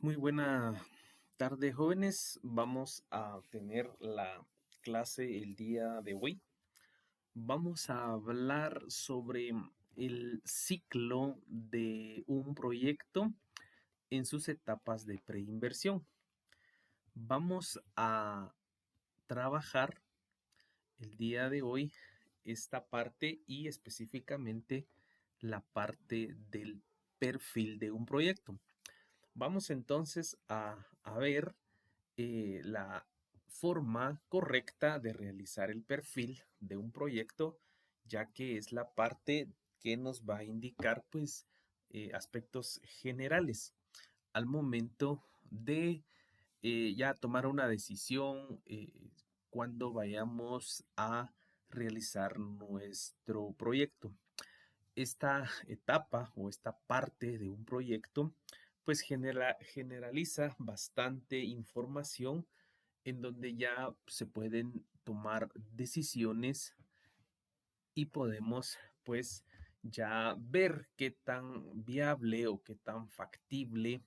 Muy buena tarde, jóvenes. Vamos a tener la clase el día de hoy. Vamos a hablar sobre el ciclo de un proyecto en sus etapas de preinversión. Vamos a trabajar el día de hoy esta parte y específicamente la parte del perfil de un proyecto. Vamos entonces a ver la forma correcta de realizar el perfil de un proyecto, ya que es la parte que nos va a indicar pues aspectos generales al momento de ya tomar una decisión cuando vayamos a realizar nuestro proyecto. Esta etapa o esta parte de un proyecto pues generaliza bastante información en donde ya se pueden tomar decisiones y podemos pues ya ver qué tan viable o qué tan factible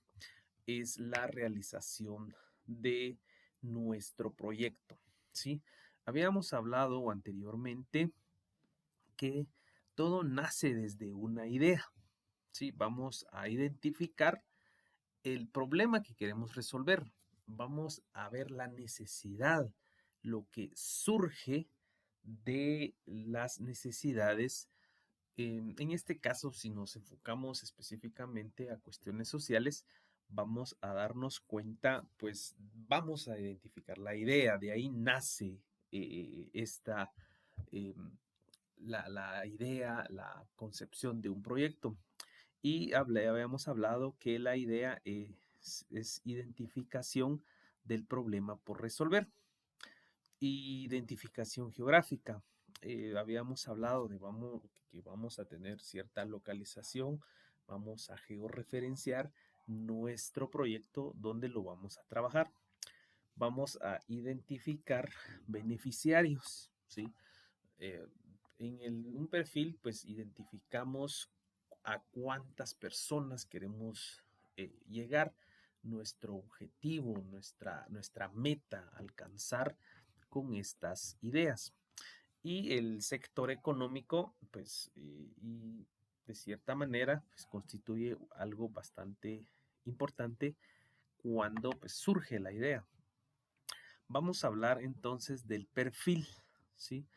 es la realización de nuestro proyecto, ¿sí? Habíamos hablado anteriormente que todo nace desde una idea, ¿sí? Vamos a identificar el problema que queremos resolver. Vamos a ver la necesidad, lo que surge de las necesidades. En este caso, si nos enfocamos específicamente a cuestiones sociales, vamos a darnos cuenta, pues vamos a identificar la idea, de ahí nace esta, eh, la idea, la concepción de un proyecto. Y habíamos hablado que la idea es identificación del problema por resolver. Identificación geográfica. Habíamos hablado de que vamos a tener cierta localización, vamos a georreferenciar nuestro proyecto donde lo vamos a trabajar. Vamos a identificar beneficiarios, ¿sí? Eh, un perfil, pues identificamos a cuántas personas queremos llegar, nuestro objetivo, nuestra meta, alcanzar con estas ideas. Y el sector económico, pues, y de cierta manera, pues, constituye algo bastante importante cuando pues, surge la idea. Vamos a hablar entonces del perfil, ¿sí?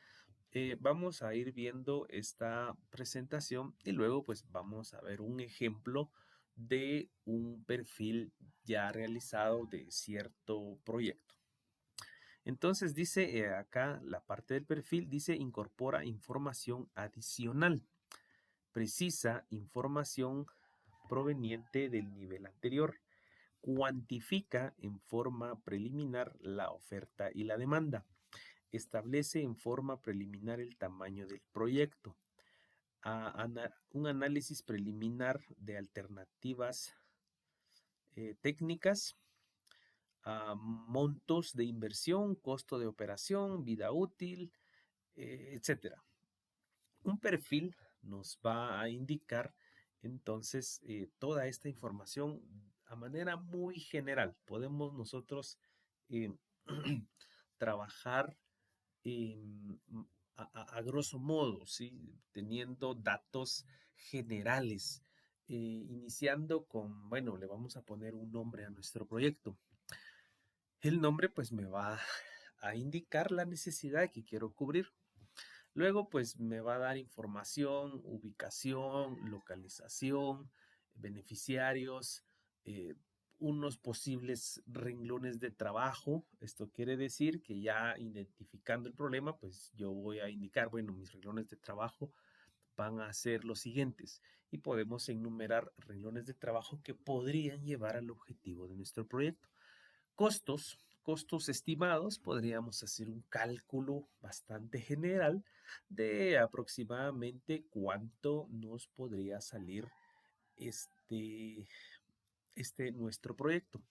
Vamos a ir viendo esta presentación y luego pues vamos a ver un ejemplo de un perfil ya realizado de cierto proyecto. Entonces dice acá la parte del perfil, dice incorpora información adicional, precisa información proveniente del nivel anterior, cuantifica en forma preliminar la oferta y la demanda, establece en forma preliminar el tamaño del proyecto, un análisis preliminar de alternativas técnicas, montos de inversión, costo de operación, vida útil, etcétera. Un perfil nos va a indicar entonces toda esta información a manera muy general. Podemos nosotros eh, trabajar eh, a grosso modo, ¿sí? Teniendo datos generales, iniciando con, bueno, le vamos a poner un nombre a nuestro proyecto. El nombre pues me va a indicar la necesidad que quiero cubrir. Luego pues me va a dar información, ubicación, localización, beneficiarios, eh, unos posibles renglones de trabajo. Esto quiere decir que ya identificando el problema, pues yo voy a indicar, bueno, mis renglones de trabajo van a ser los siguientes y podemos enumerar renglones de trabajo que podrían llevar al objetivo de nuestro proyecto. Costos estimados, podríamos hacer un cálculo bastante general de aproximadamente cuánto nos podría salir este, nuestro proyecto.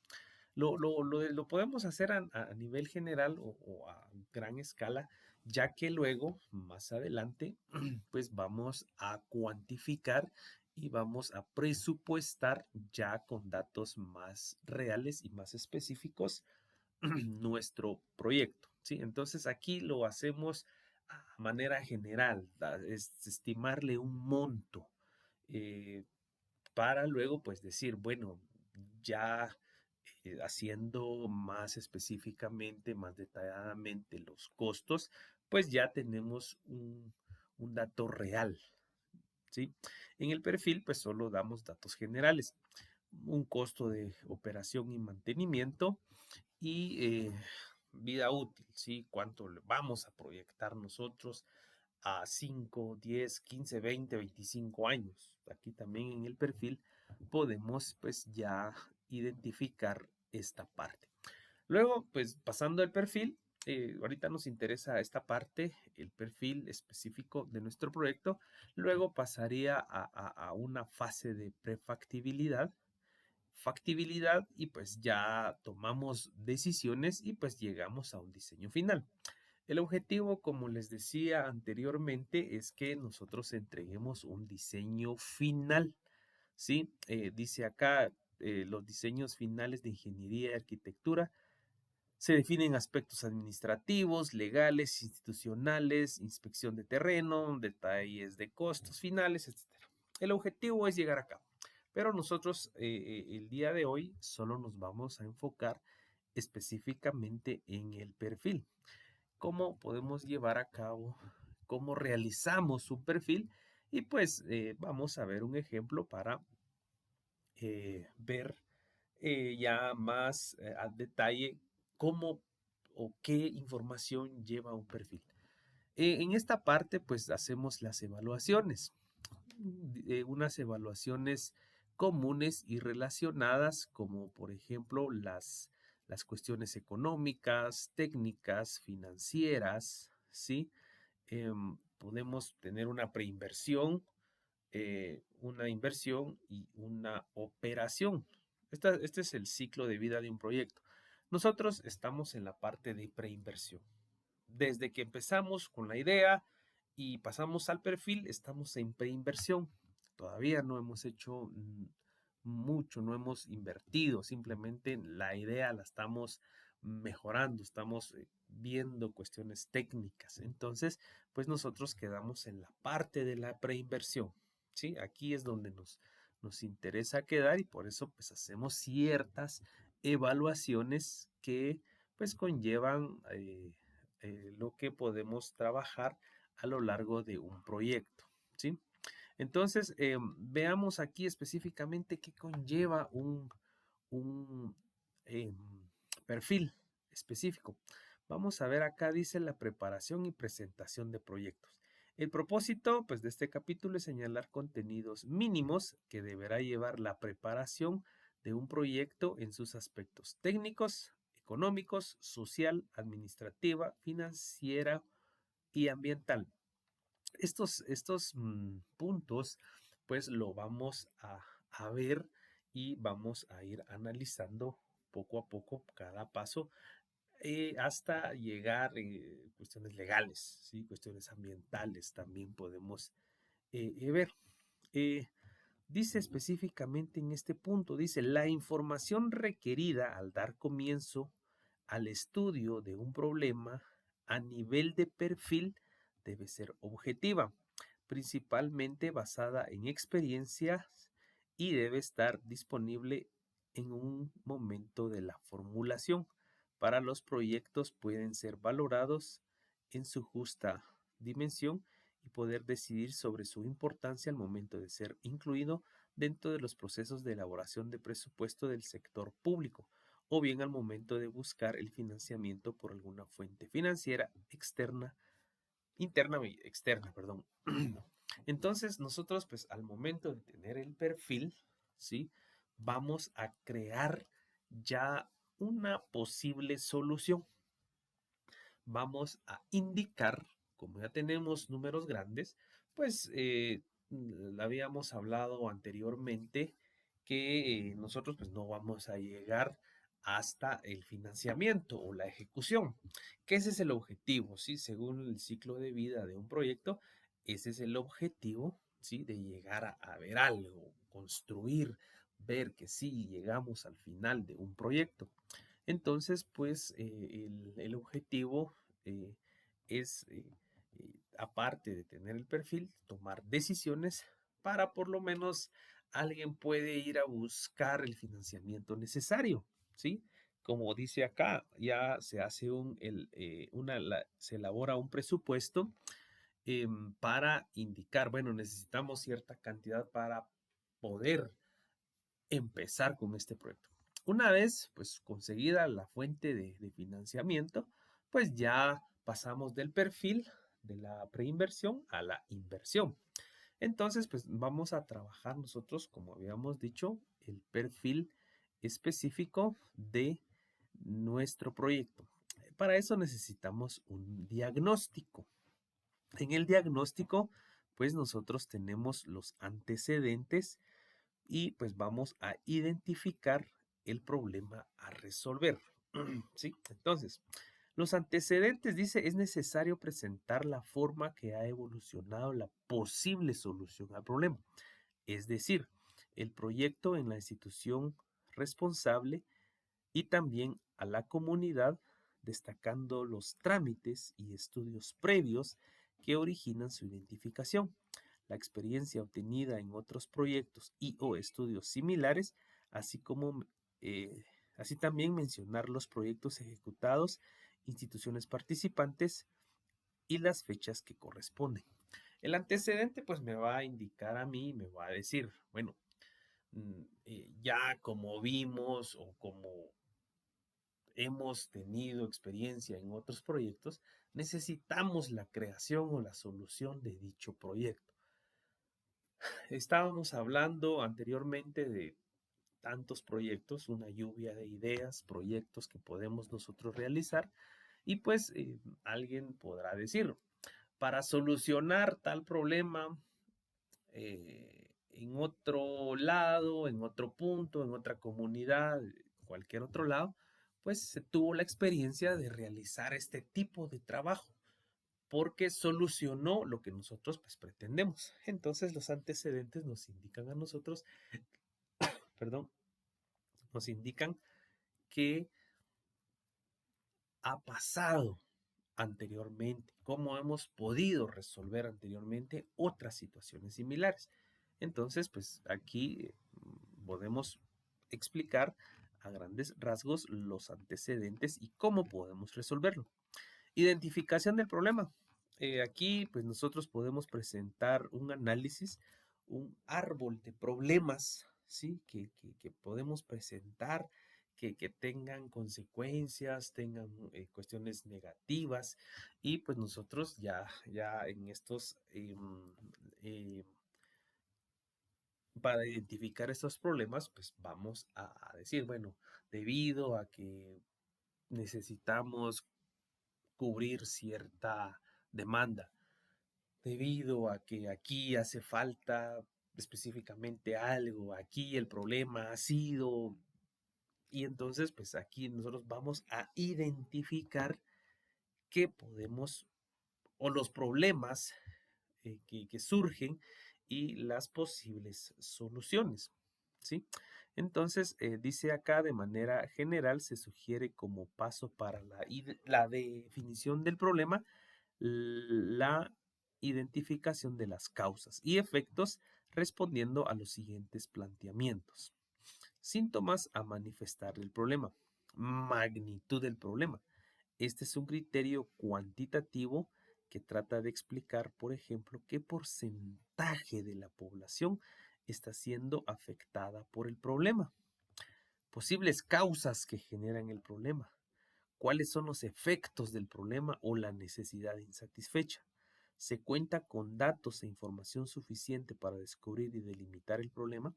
Lo podemos hacer a nivel general o a gran escala, ya que luego, más adelante, pues vamos a cuantificar y vamos a presupuestar ya con datos más reales y más específicos nuestro proyecto, ¿sí? Entonces aquí lo hacemos a manera general, es estimarle un monto eh, para luego pues decir, bueno, ya haciendo más específicamente, más detalladamente los costos, pues ya tenemos un dato real, ¿sí? En el perfil pues solo damos datos generales, un costo de operación y mantenimiento y vida útil, ¿sí? ¿Cuánto le vamos a proyectar nosotros a 5, 10, 15, 20, 25 años? Aquí también en el perfil podemos pues ya identificar esta parte. Luego, pues pasando al perfil, ahorita nos interesa esta parte, el perfil específico de nuestro proyecto. Luego pasaría a una fase de prefactibilidad, factibilidad y pues ya tomamos decisiones y pues llegamos a un diseño final. El objetivo, como les decía anteriormente, es que nosotros entreguemos un diseño final, ¿sí? Dice acá, los diseños finales de ingeniería y arquitectura se definen aspectos administrativos, legales, institucionales, inspección de terreno, detalles de costos finales, etc. El objetivo es llegar a cabo, pero nosotros el día de hoy solo nos vamos a enfocar específicamente en el perfil. ¿Cómo podemos llevar a cabo, cómo realizamos un perfil? Y pues vamos a ver un ejemplo para ver ya más a detalle cómo o qué información lleva un perfil. En esta parte, pues hacemos las evaluaciones, unas evaluaciones comunes y relacionadas, como por ejemplo las cuestiones económicas, técnicas, financieras, ¿sí? Podemos tener una preinversión, una inversión y una operación. Este es el ciclo de vida de un proyecto. Nosotros estamos en la parte de preinversión. Desde que empezamos con la idea y pasamos al perfil, estamos en preinversión. Todavía no hemos hecho mucho, no hemos invertido, simplemente la idea la estamos mejorando, estamos viendo cuestiones técnicas. Entonces, pues nosotros quedamos en la parte de la preinversión. ¿Sí? Aquí es donde nos interesa quedar y por eso pues hacemos ciertas evaluaciones que pues conllevan lo que podemos trabajar a lo largo de un proyecto, ¿sí? Entonces, veamos aquí específicamente qué conlleva un perfil específico. Vamos a ver acá, dice la preparación y presentación de proyectos. El propósito, pues, de este capítulo es señalar contenidos mínimos que deberá llevar la preparación de un proyecto en sus aspectos técnicos, económicos, social, administrativa, financiera y ambiental. Estos puntos, pues lo vamos a ver y vamos a ir analizando poco a poco cada paso hasta llegar a cuestiones legales, ¿sí? Cuestiones ambientales también podemos ver. Eh, Dice específicamente en este punto, dice, la información requerida al dar comienzo al estudio de un problema a nivel de perfil debe ser objetiva, principalmente basada en experiencias y debe estar disponible en un momento de la formulación. Para los proyectos pueden ser valorados en su justa dimensión y poder decidir sobre su importancia al momento de ser incluido dentro de los procesos de elaboración de presupuesto del sector público o bien al momento de buscar el financiamiento por alguna fuente financiera externa, interna y externa, perdón. Entonces, nosotros, pues, al momento de tener el perfil, ¿sí? Vamos a crear ya una posible solución. Vamos a indicar, como ya tenemos números grandes, pues habíamos hablado anteriormente que nosotros pues no vamos a llegar hasta el financiamiento o la ejecución, que ese es el objetivo, ¿sí? Según el ciclo de vida de un proyecto, ese es el objetivo ¿sí? De llegar a ver algo, construir, ver que sí llegamos al final de un proyecto. Entonces, pues el objetivo eh, es, aparte de tener el perfil, tomar decisiones para por lo menos alguien puede ir a buscar el financiamiento necesario, ¿sí? Como dice acá, ya se hace se elabora un presupuesto para indicar, bueno, necesitamos cierta cantidad para poder empezar con este proyecto. Una vez pues conseguida la fuente de financiamiento, pues ya pasamos del perfil de la preinversión a la inversión. Entonces pues vamos a trabajar nosotros, como habíamos dicho, el perfil específico de nuestro proyecto. Para eso necesitamos un diagnóstico. En el diagnóstico, pues nosotros tenemos los antecedentes y pues vamos a identificar el problema a resolver. ¿Sí? Entonces, los antecedentes dice es necesario presentar la forma que ha evolucionado la posible solución al problema. Es decir, el proyecto en la institución responsable y también a la comunidad, destacando los trámites y estudios previos que originan su identificación, la experiencia obtenida en otros proyectos y o estudios similares, así como así también mencionar los proyectos ejecutados, instituciones participantes y las fechas que corresponden. El antecedente pues me va a indicar a mí, me va a decir, bueno, ya como vimos o como hemos tenido experiencia en otros proyectos, necesitamos la creación o la solución de dicho proyecto. Estábamos hablando anteriormente de tantos proyectos, una lluvia de ideas, proyectos que podemos nosotros realizar y pues alguien podrá decir, para solucionar tal problema en otro lado, en otro punto, en otra comunidad, cualquier otro lado, pues se tuvo la experiencia de realizar este tipo de trabajo porque solucionó lo que nosotros pues pretendemos. Entonces los antecedentes nos indican a nosotros, perdón, nos indican que ha pasado anteriormente, cómo hemos podido resolver anteriormente otras situaciones similares. Entonces, pues aquí podemos explicar a grandes rasgos los antecedentes y cómo podemos resolverlo. Identificación del problema. Aquí, pues nosotros podemos presentar un análisis, un árbol de problemas, ¿sí? Que podemos presentar, que tengan consecuencias, tengan cuestiones negativas y pues nosotros ya en estos, para identificar estos problemas, pues vamos a decir, bueno, debido a que necesitamos cubrir cierta demanda, debido a que aquí hace falta específicamente algo, aquí el problema ha sido, y entonces pues aquí nosotros vamos a identificar qué podemos o los problemas que surgen y las posibles soluciones, ¿sí? Entonces, dice acá de manera general, se sugiere como paso para la definición del problema, la identificación de las causas y efectos respondiendo a los siguientes planteamientos. Síntomas a manifestar del problema. Magnitud del problema. Este es un criterio cuantitativo que trata de explicar, por ejemplo, qué porcentaje de la población está siendo afectada por el problema. Posibles causas que generan el problema. ¿Cuáles son los efectos del problema o la necesidad insatisfecha? ¿Se cuenta con datos e información suficiente para descubrir y delimitar el problema?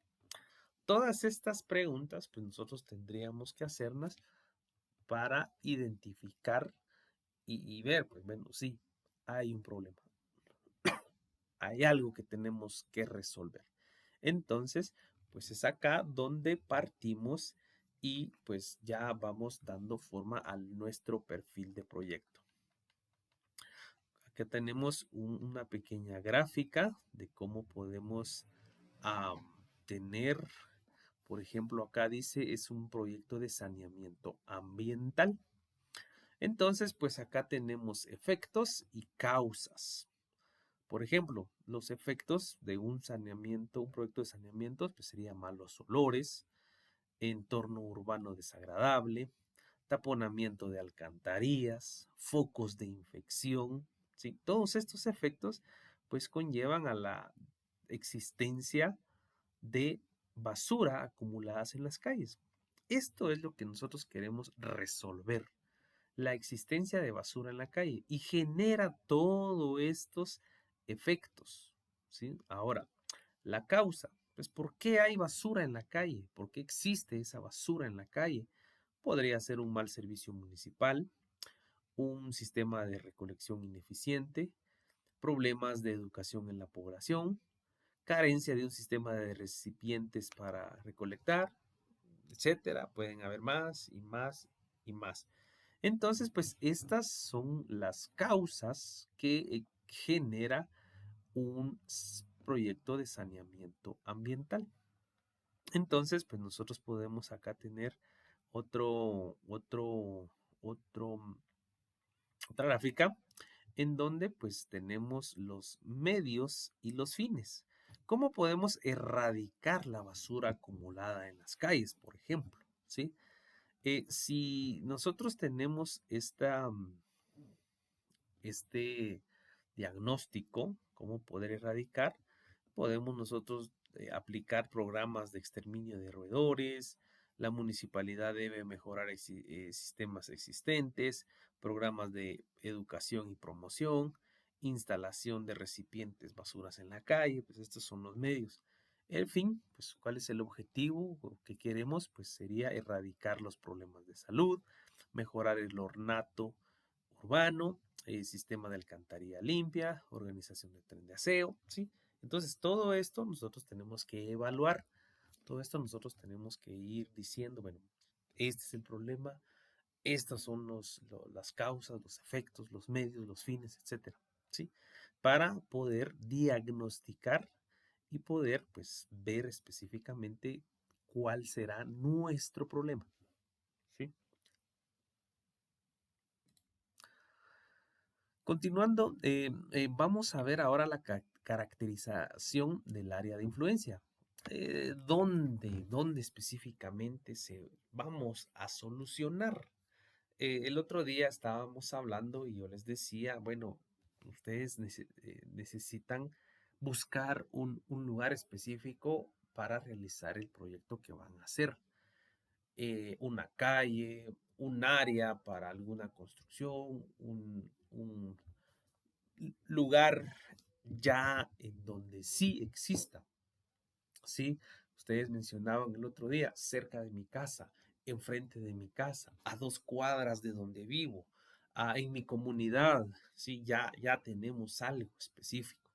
Todas estas preguntas, pues nosotros tendríamos que hacerlas para identificar y ver, pues bueno, sí, hay un problema, hay algo que tenemos que resolver. Entonces, pues es acá donde partimos y pues ya vamos dando forma a nuestro perfil de proyecto. Acá tenemos una pequeña gráfica de cómo podemos tener, por ejemplo, acá dice es un proyecto de saneamiento ambiental. Entonces, pues acá tenemos efectos y causas. Por ejemplo, los efectos de un saneamiento, un proyecto de saneamiento, pues sería malos olores, entorno urbano desagradable, taponamiento de alcantarillas, focos de infección, ¿sí? Todos estos efectos pues conllevan a la existencia de basura acumuladas en las calles. Esto es lo que nosotros queremos resolver, la existencia de basura en la calle y genera todos estos efectos, ¿sí? Ahora, la causa, pues ¿por qué hay basura en la calle? ¿Por qué existe esa basura en la calle? Podría ser un mal servicio municipal, un sistema de recolección ineficiente, problemas de educación en la población, carencia de un sistema de recipientes para recolectar, etcétera. Pueden haber más y más y más. Entonces, pues estas son las causas que genera un proyecto de saneamiento ambiental. Entonces, pues nosotros podemos acá tener otro, otro, otro, otra gráfica en donde pues tenemos los medios y los fines. ¿Cómo podemos erradicar la basura acumulada en las calles, por ejemplo? ¿Sí? Si nosotros tenemos este diagnóstico, cómo poder erradicar, podemos nosotros aplicar programas de exterminio de roedores, la municipalidad debe mejorar sistemas existentes, programas de educación y promoción, instalación de recipientes basuras en la calle, pues estos son los medios. El fin, pues ¿cuál es el objetivo que queremos? Pues sería erradicar los problemas de salud, mejorar el ornato urbano, sistema de alcantarilla limpia, organización de tren de aseo, ¿sí? Entonces, todo esto nosotros tenemos que evaluar, todo esto nosotros tenemos que ir diciendo, bueno, este es el problema, estas son las causas, los efectos, los medios, los fines, etcétera, ¿sí? Para poder diagnosticar y poder, pues, ver específicamente cuál será nuestro problema, ¿sí? Continuando, vamos a ver ahora la caracterización del área de influencia. ¿Dónde específicamente vamos a solucionar? El otro día estábamos hablando y yo les decía, bueno, ustedes necesitan buscar un lugar específico para realizar el proyecto que van a hacer. Una calle, un área para alguna construcción, un lugar ya en donde sí exista, ¿sí? Ustedes mencionaban el otro día, cerca de mi casa, enfrente de mi casa, a 2 cuadras de donde vivo, en mi comunidad, ¿sí? Ya tenemos algo específico.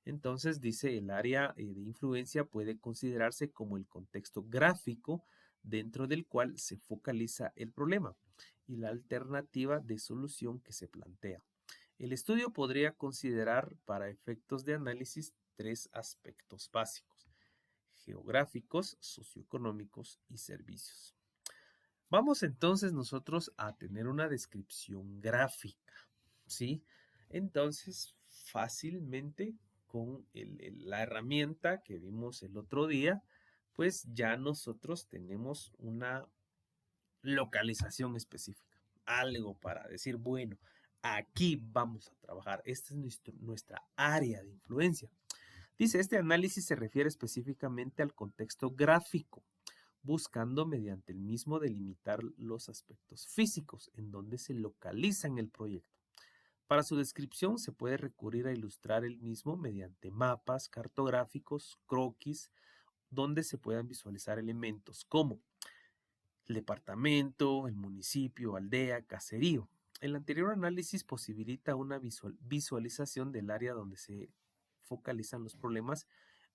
Entonces, dice, el área de influencia puede considerarse como el contexto gráfico dentro del cual se focaliza el problema y la alternativa de solución que se plantea. El estudio podría considerar para efectos de análisis 3 aspectos básicos: geográficos, socioeconómicos y servicios. Vamos entonces nosotros a tener una descripción gráfica, ¿sí? Entonces, fácilmente con la herramienta que vimos el otro día, pues ya nosotros tenemos una localización específica, algo para decir, bueno, aquí vamos a trabajar, esta es nuestra área de influencia. Dice, este análisis se refiere específicamente al contexto gráfico, buscando mediante el mismo delimitar los aspectos físicos en donde se localiza en el proyecto. Para su descripción se puede recurrir a ilustrar el mismo mediante mapas cartográficos, croquis, donde se puedan visualizar elementos como el departamento, el municipio, aldea, caserío. El anterior análisis posibilita una visualización del área donde se focalizan los problemas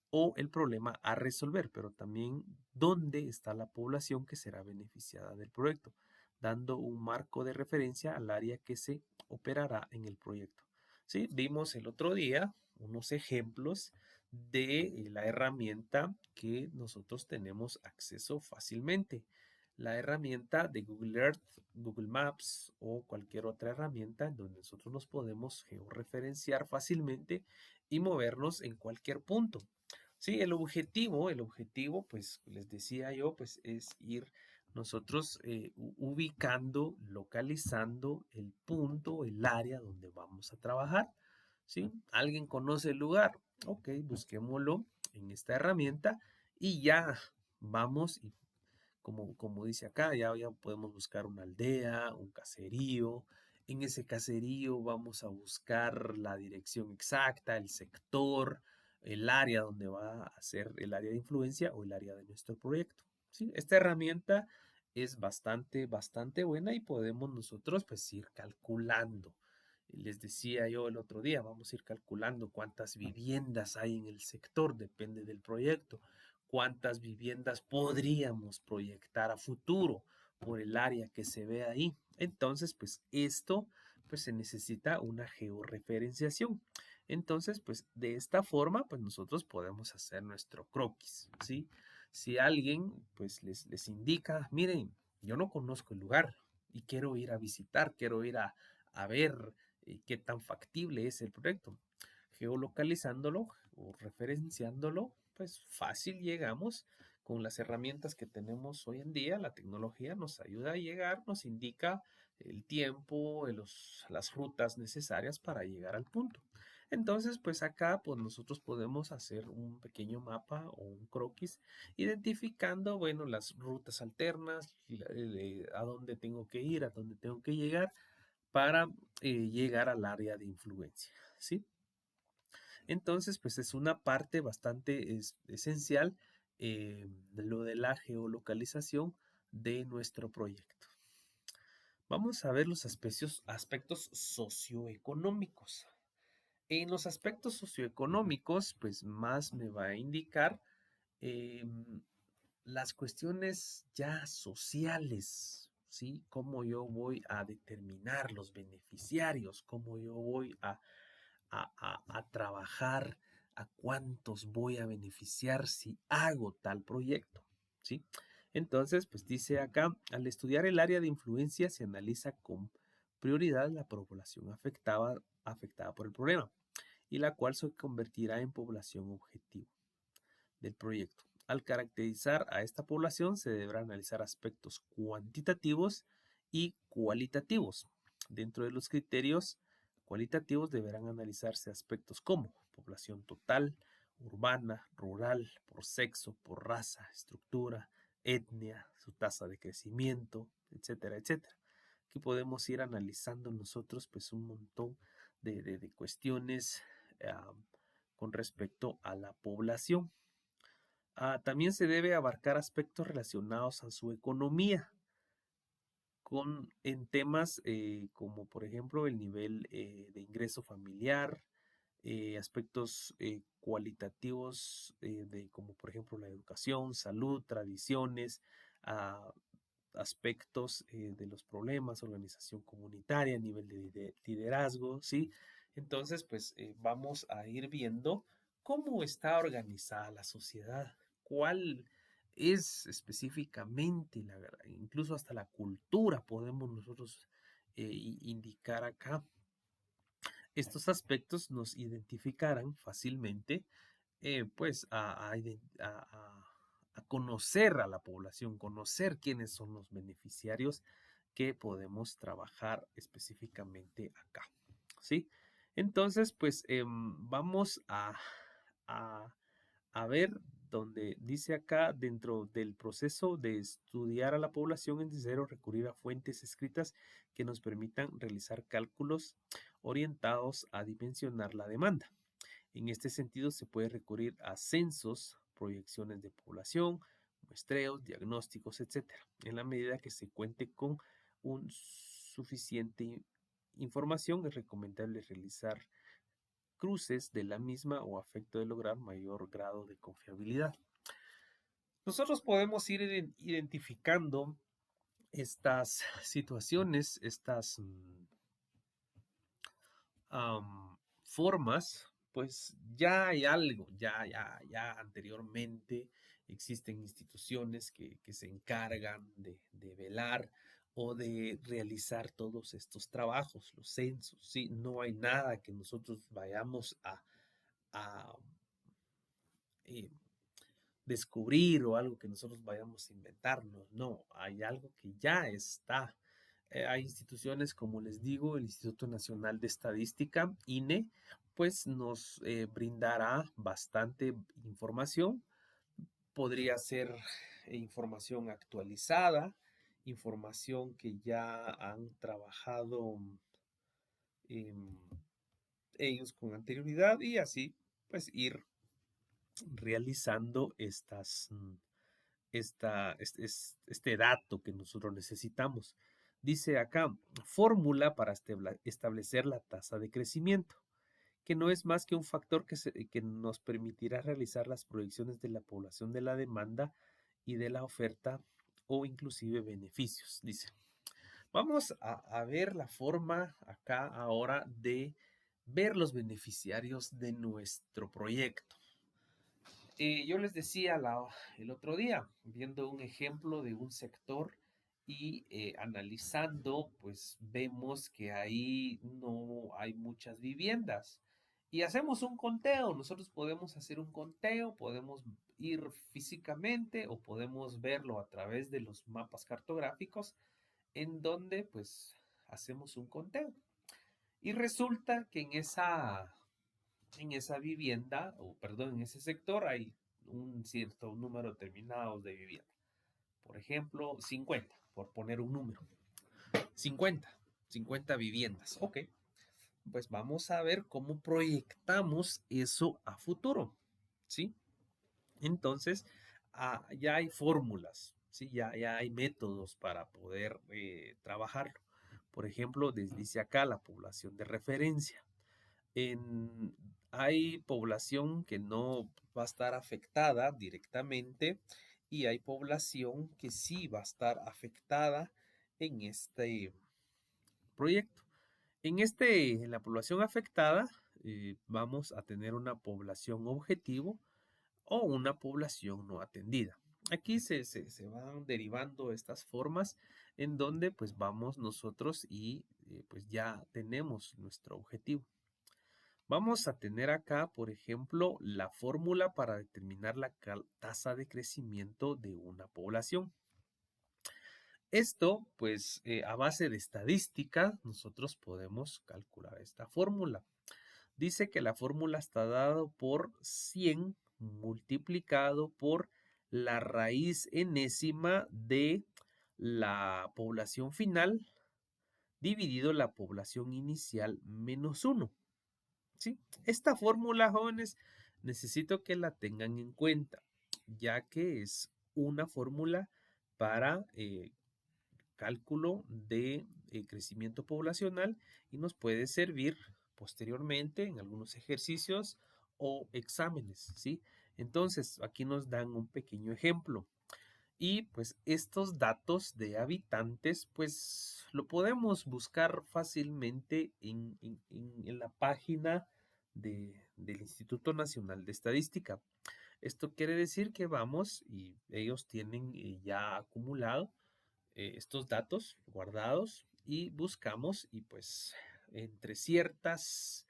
o el problema a resolver, pero también dónde está la población que será beneficiada del proyecto, dando un marco de referencia al área que se operará en el proyecto. Sí, vimos el otro día unos ejemplos de la herramienta que nosotros tenemos acceso fácilmente. La herramienta de Google Earth, Google Maps o cualquier otra herramienta en donde nosotros nos podemos georreferenciar fácilmente y movernos en cualquier punto. Sí, el objetivo, pues les decía yo, pues es ir nosotros ubicando, localizando el punto, el área donde vamos a trabajar. ¿Sí? ¿Alguien conoce el lugar? Ok, busquémoslo en esta herramienta y ya vamos y como dice acá, ya podemos buscar una aldea, un caserío. En ese caserío vamos a buscar la dirección exacta, el sector, el área donde va a ser el área de influencia o el área de nuestro proyecto. ¿Sí? Esta herramienta es bastante buena y podemos nosotros pues ir calculando. Les decía yo el otro día, vamos a ir calculando cuántas viviendas hay en el sector, depende del proyecto, cuántas viviendas podríamos proyectar a futuro por el área que se ve ahí. Entonces, pues esto, pues se necesita una georreferenciación. Entonces, pues de esta forma, pues nosotros podemos hacer nuestro croquis, ¿sí? Si alguien, pues les indica, miren, yo no conozco el lugar y quiero ir a visitar, quiero ir a ver qué tan factible es el proyecto. Geolocalizándolo o referenciándolo, pues fácil llegamos con las herramientas que tenemos hoy en día. La tecnología nos ayuda a llegar, nos indica el tiempo, las rutas necesarias para llegar al punto. Entonces, pues acá pues nosotros podemos hacer un pequeño mapa o un croquis identificando, bueno, las rutas alternas, a dónde tengo que ir, a dónde tengo que llegar para llegar al área de influencia, ¿sí? Entonces, pues es una parte bastante esencial lo de la geolocalización de nuestro proyecto. Vamos a ver los aspectos socioeconómicos. En los aspectos socioeconómicos, pues más me va a indicar las cuestiones ya sociales, ¿sí? Cómo yo voy a determinar los beneficiarios, cómo yo voy a trabajar, a cuántos voy a beneficiar si hago tal proyecto, ¿sí? Entonces, pues dice acá, al estudiar el área de influencia se analiza con prioridad la población afectada por el problema y la cual se convertirá en población objetivo del proyecto. Al caracterizar a esta población se deberá analizar aspectos cuantitativos y cualitativos. Dentro de los criterios cualitativos deberán analizarse aspectos como población total, urbana, rural, por sexo, por raza, estructura, etnia, su tasa de crecimiento, etcétera, etcétera. Aquí podemos ir analizando nosotros pues un montón de cuestiones con respecto a la población. También se debe abarcar aspectos relacionados a su economía, en temas como por ejemplo el nivel de ingreso familiar, aspectos cualitativos de como por ejemplo la educación, salud, tradiciones, ah, aspectos de los problemas, organización comunitaria, nivel de liderazgo, ¿sí? Entonces, pues vamos a ir viendo cómo está organizada la sociedad, cuál es específicamente, incluso hasta la cultura podemos nosotros indicar acá. Estos aspectos nos identificarán fácilmente pues a conocer a la población, conocer quiénes son los beneficiarios que podemos trabajar específicamente acá, ¿sí? Entonces, pues vamos a, a ver donde dice acá, dentro del proceso de estudiar a la población es necesario recurrir a fuentes escritas que nos permitan realizar cálculos orientados a dimensionar la demanda. En este sentido, se puede recurrir a censos, proyecciones de población, muestreos, diagnósticos, etcétera, en la medida que se cuente con un suficiente información. Es recomendable realizar cruces de la misma o a efecto de lograr mayor grado de confiabilidad. Nosotros podemos ir identificando estas situaciones, formas, pues ya hay algo, ya anteriormente existen instituciones que se encargan de velar o de realizar todos estos trabajos, los censos, ¿sí? No hay nada que nosotros vayamos a, eh, descubrir o algo que nosotros vayamos a inventarnos, no, hay algo que ya está. Hay instituciones, como les digo, el Instituto Nacional de Estadística, INE, pues nos brindará bastante información. Podría ser información actualizada, información que ya han trabajado em, ellos con anterioridad y así pues ir realizando este dato que nosotros necesitamos. Dice acá, fórmula para establecer la tasa de crecimiento, que no es más que un factor que nos permitirá realizar las proyecciones de la población, de la demanda y de la oferta o inclusive beneficios. Dice, vamos a ver la forma acá ahora de ver los beneficiarios de nuestro proyecto. Yo les decía el otro día, viendo un ejemplo de un sector y analizando, pues vemos que ahí no hay muchas viviendas. Y hacemos un conteo, nosotros podemos hacer un conteo, podemos ir físicamente o podemos verlo a través de los mapas cartográficos en donde pues hacemos un conteo. Y resulta que en esa vivienda, o perdón, en ese sector hay un cierto número determinado de viviendas. Por ejemplo, 50, por poner un número. 50, 50 viviendas. Ok, pues vamos a ver cómo proyectamos eso a futuro. ¿Sí? Entonces, ya hay fórmulas, ¿sí? Ya hay métodos para poder trabajarlo. Por ejemplo, dice acá la población de referencia. Hay población que no va a estar afectada directamente y hay población que sí va a estar afectada en este proyecto. En la población afectada, vamos a tener una población objetivo o una población no atendida. Aquí se van derivando estas formas en donde pues vamos nosotros y pues ya tenemos nuestro objetivo. Vamos a tener acá, por ejemplo, la fórmula para determinar la tasa de crecimiento de una población. Esto, pues, a base de estadística, nosotros podemos calcular esta fórmula. Dice que la fórmula está dada por 100 multiplicado por la raíz enésima de la población final dividido la población inicial menos 1. ¿Sí? Esta fórmula, jóvenes, necesito que la tengan en cuenta, ya que es una fórmula para cálculo de crecimiento poblacional y nos puede servir posteriormente en algunos ejercicios o exámenes, ¿sí? Entonces, aquí nos dan un pequeño ejemplo. Y pues estos datos de habitantes, pues lo podemos buscar fácilmente en la página del Instituto Nacional de Estadística. Esto quiere decir que vamos y ellos tienen ya acumulado estos datos guardados y buscamos y pues entre ciertos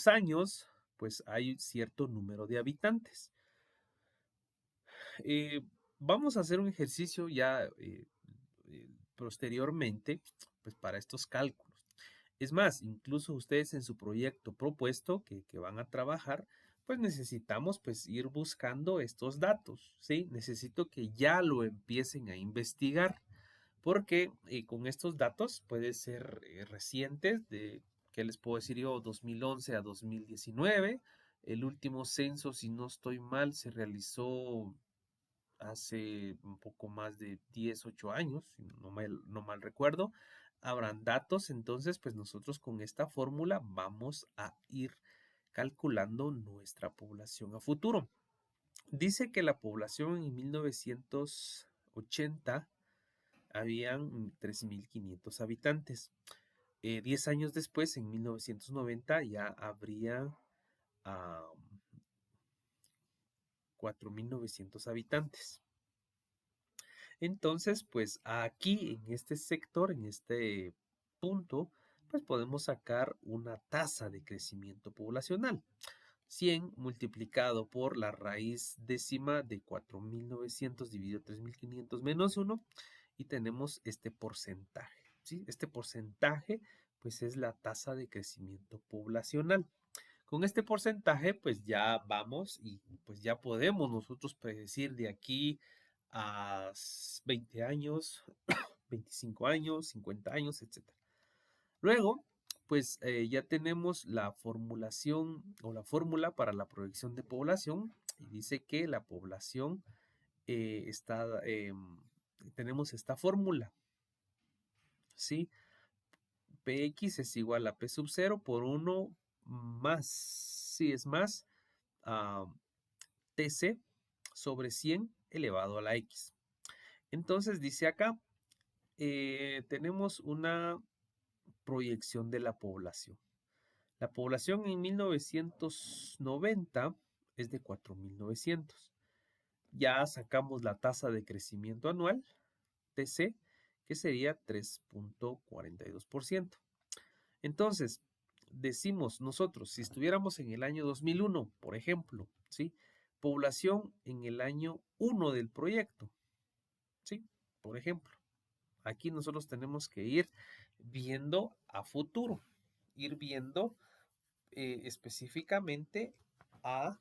años, pues hay cierto número de habitantes. Eh, Vamos a hacer un ejercicio ya posteriormente, pues para estos cálculos. Es más, incluso ustedes en su proyecto propuesto que van a trabajar, pues necesitamos pues ir buscando estos datos, ¿sí? Necesito que ya lo empiecen a investigar, porque con estos datos puede ser recientes, ¿qué les puedo decir yo? 2011 a 2019. El último censo, si no estoy mal, se realizó hace un poco más de 10, 8 años, si no mal recuerdo, habrán datos, entonces pues nosotros con esta fórmula vamos a ir calculando nuestra población a futuro. Dice que la población en 1980 habían 3.500 habitantes. 10 años después, en 1990, ya habría 4.900 habitantes. Entonces, pues aquí en este sector, en este punto, pues podemos sacar una tasa de crecimiento poblacional. 100 multiplicado por la raíz décima de 4.900 dividido 3.500 menos 1 y tenemos este porcentaje. ¿Sí? Este porcentaje pues es la tasa de crecimiento poblacional. Con este porcentaje pues ya vamos y pues ya podemos nosotros predecir de aquí a 20 años, 25 años, 50 años, etc. Luego, pues ya tenemos la formulación o la fórmula para la proyección de población y dice que la población tenemos esta fórmula, ¿sí? Px es igual a P sub 0 por 1 más, sí es más, Tc sobre 100 elevado a la X. Entonces dice acá, tenemos una proyección de la población. La población en 1990 es de 4.900. Ya sacamos la tasa de crecimiento anual, TC, que sería 3.42%. Entonces, decimos nosotros, si estuviéramos en el año 2001, por ejemplo, ¿sí? Población en el año 1 del proyecto, ¿sí? Por ejemplo, aquí nosotros tenemos que ir viendo a futuro, ir viendo específicamente a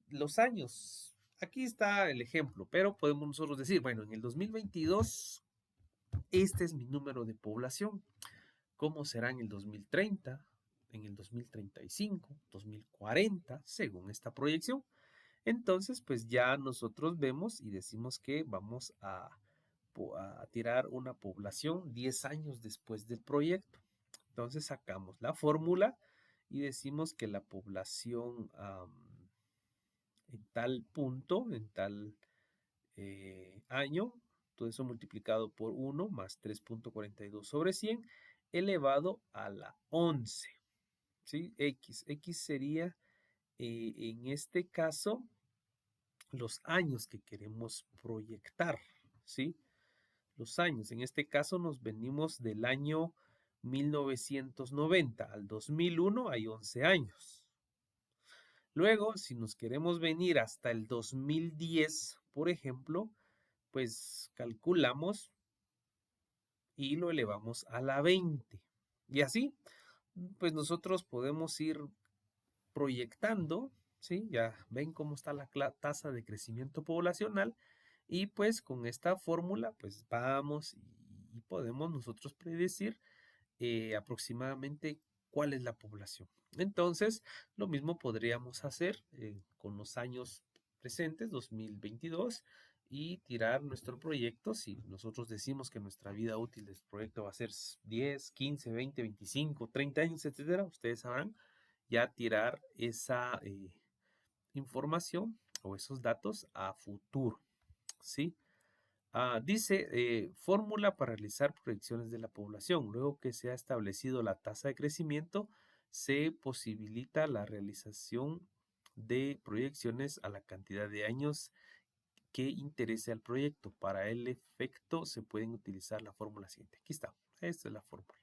los años. Aquí está el ejemplo, pero podemos nosotros decir, bueno, en el 2022, este es mi número de población. ¿Cómo será en el 2030, en el 2035, 2040, según esta proyección? Entonces, pues ya nosotros vemos y decimos que vamos a tirar una población 10 años después del proyecto. Entonces sacamos la fórmula y decimos que la población en tal punto, en tal año, todo eso multiplicado por 1 más 3.42 sobre 100 elevado a la 11. ¿Sí? X sería en este caso los años que queremos proyectar. ¿Sí? Los años. En este caso nos venimos del año 1990 al 2001, hay 11 años. Luego, si nos queremos venir hasta el 2010, por ejemplo, pues calculamos y lo elevamos a la 20. Y así, pues nosotros podemos ir proyectando, ¿sí? Ya ven cómo está la tasa de crecimiento poblacional y pues con esta fórmula, pues vamos y podemos nosotros predecir aproximadamente cuál es la población. Entonces, lo mismo podríamos hacer con los años presentes, 2022, y tirar nuestro proyecto. Si nosotros decimos que nuestra vida útil del proyecto va a ser 10, 15, 20, 25, 30 años, etcétera, ustedes sabrán ya tirar esa información o esos datos a futuro, ¿sí? Dice, fórmula para realizar proyecciones de la población. Luego que se ha establecido la tasa de crecimiento, se posibilita la realización de proyecciones a la cantidad de años que interese al proyecto. Para el efecto se pueden utilizar la fórmula siguiente. Aquí está, esta es la fórmula.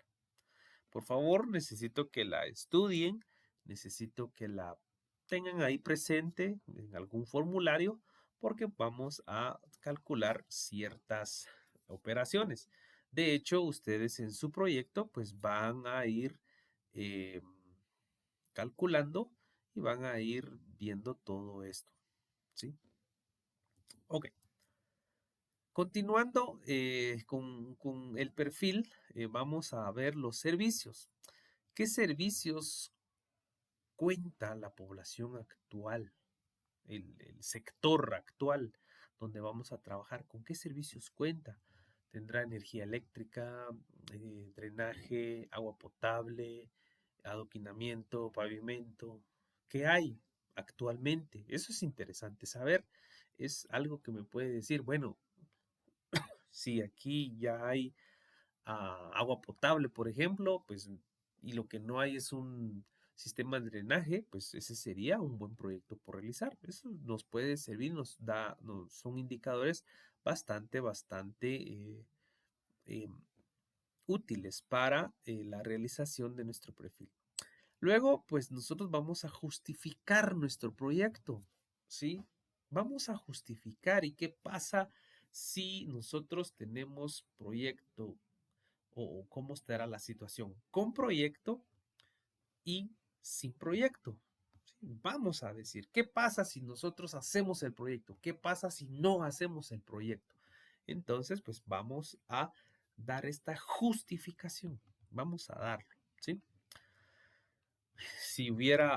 Por favor, necesito que la estudien, necesito que la tengan ahí presente en algún formulario porque vamos a calcular ciertas operaciones. De hecho, ustedes en su proyecto pues van a ir calculando y van a ir viendo todo esto. ¿Sí? Ok. Continuando con el perfil, vamos a ver los servicios. ¿Qué servicios cuenta la población actual, el sector actual donde vamos a trabajar? ¿Con qué servicios cuenta? Tendrá energía eléctrica, drenaje, agua potable, adoquinamiento, pavimento. ¿Qué hay actualmente? Eso es interesante saber. Es algo que me puede decir, bueno, si aquí ya hay agua potable, por ejemplo, pues, y lo que no hay es un sistema de drenaje, pues ese sería un buen proyecto por realizar. Eso nos puede servir, son indicadores bastante eh, útiles para la realización de nuestro perfil. Luego, pues nosotros vamos a justificar nuestro proyecto, ¿sí? Vamos a justificar. ¿Y qué pasa si nosotros tenemos proyecto o cómo estará la situación con proyecto y sin proyecto? ¿Sí? Vamos a decir, ¿qué pasa si nosotros hacemos el proyecto? ¿Qué pasa si no hacemos el proyecto? Entonces, pues vamos a dar esta justificación. Vamos a darlo, ¿sí? Si hubiera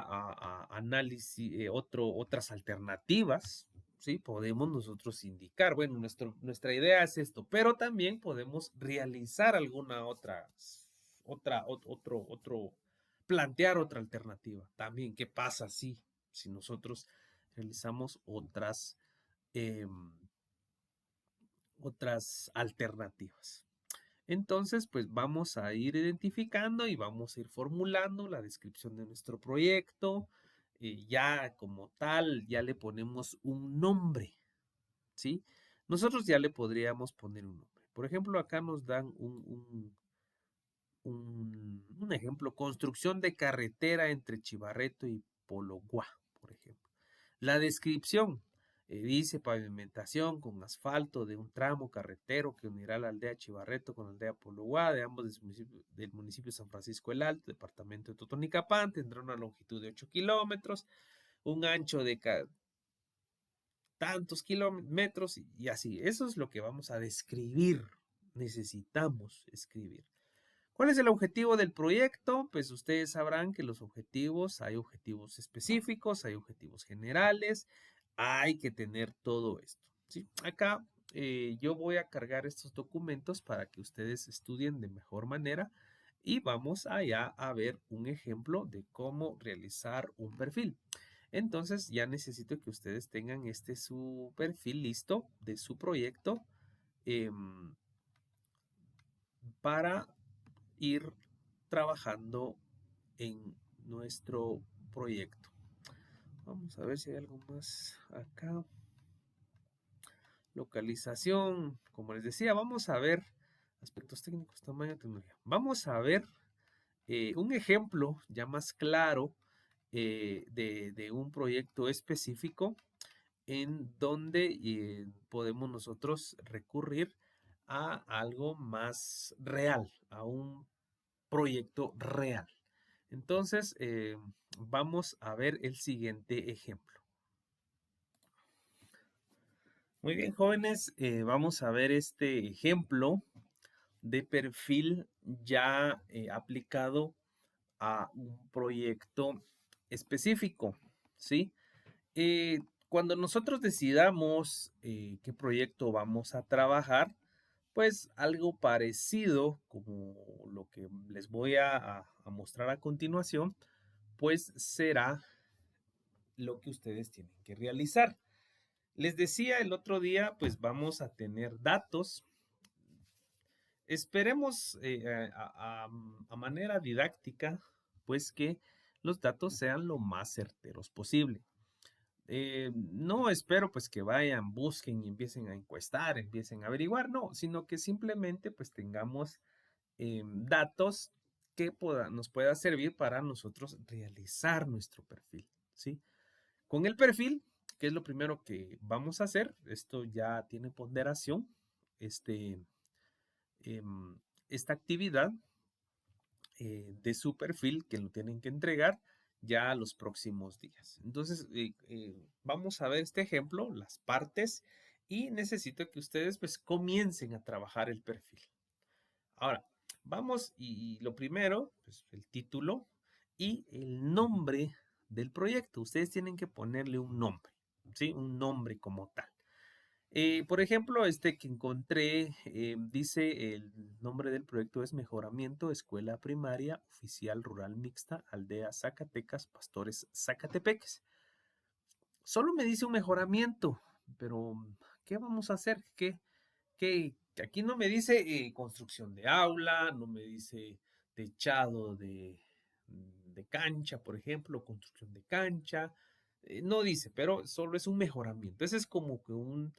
análisis, otras alternativas, ¿sí? Podemos nosotros indicar, bueno, nuestra idea es esto, pero también podemos realizar alguna plantear otra alternativa. También, ¿qué pasa si nosotros realizamos otras alternativas? Entonces, pues vamos a ir identificando y vamos a ir formulando la descripción de nuestro proyecto. Ya como tal, ya le ponemos un nombre, ¿sí? Nosotros ya le podríamos poner un nombre. Por ejemplo, acá nos dan un ejemplo, construcción de carretera entre Chivarreto y Pologuá, por ejemplo. La descripción dice pavimentación con asfalto de un tramo carretero que unirá la aldea Chivarreto con la aldea Pologuá de ambos del municipio de San Francisco el Alto, departamento de Totonicapán. Tendrá una longitud de 8 kilómetros, un ancho de tantos kilómetros y así. Eso es lo que vamos a describir. Necesitamos escribir. ¿Cuál es el objetivo del proyecto? Pues ustedes sabrán que hay objetivos específicos, hay objetivos generales, hay que tener todo esto, ¿sí? Acá yo voy a cargar estos documentos para que ustedes estudien de mejor manera y vamos allá a ver un ejemplo de cómo realizar un perfil. Entonces ya necesito que ustedes tengan su perfil listo de su proyecto para ir trabajando en nuestro proyecto. Vamos a ver si hay algo más acá. Localización, como les decía, vamos a ver aspectos técnicos, tamaño, tecnología. Vamos a ver un ejemplo ya más claro de un proyecto específico en donde podemos nosotros recurrir a algo más real, a un proyecto real. Entonces, vamos a ver el siguiente ejemplo. Muy bien, jóvenes, vamos a ver este ejemplo de perfil ya aplicado a un proyecto específico, ¿sí? Cuando nosotros decidamos qué proyecto vamos a trabajar, pues algo parecido como lo que les voy a mostrar a continuación, pues será lo que ustedes tienen que realizar. Les decía el otro día, pues vamos a tener datos. Esperemos a manera didáctica, pues que los datos sean lo más certeros posible. No espero pues que vayan, busquen y empiecen a encuestar, empiecen a averiguar, no, sino que simplemente pues tengamos datos que nos pueda servir para nosotros realizar nuestro perfil, ¿sí? Con el perfil, que es lo primero que vamos a hacer, esto ya tiene ponderación, esta actividad de su perfil que lo tienen que entregar ya los próximos días. Entonces, vamos a ver este ejemplo, las partes, y necesito que ustedes pues comiencen a trabajar el perfil. Ahora, vamos y lo primero, pues el título y el nombre del proyecto. Ustedes tienen que ponerle un nombre, ¿sí? Un nombre como tal. Por ejemplo, este que encontré dice el nombre del proyecto es Mejoramiento Escuela Primaria Oficial Rural Mixta Aldea Zacatecas Pastores Zacatepeques. Solo me dice un mejoramiento, pero ¿qué vamos a hacer? que aquí no me dice construcción de aula, no me dice techado de cancha, por ejemplo, construcción de cancha, no dice, pero solo es un mejoramiento. Ese es como que un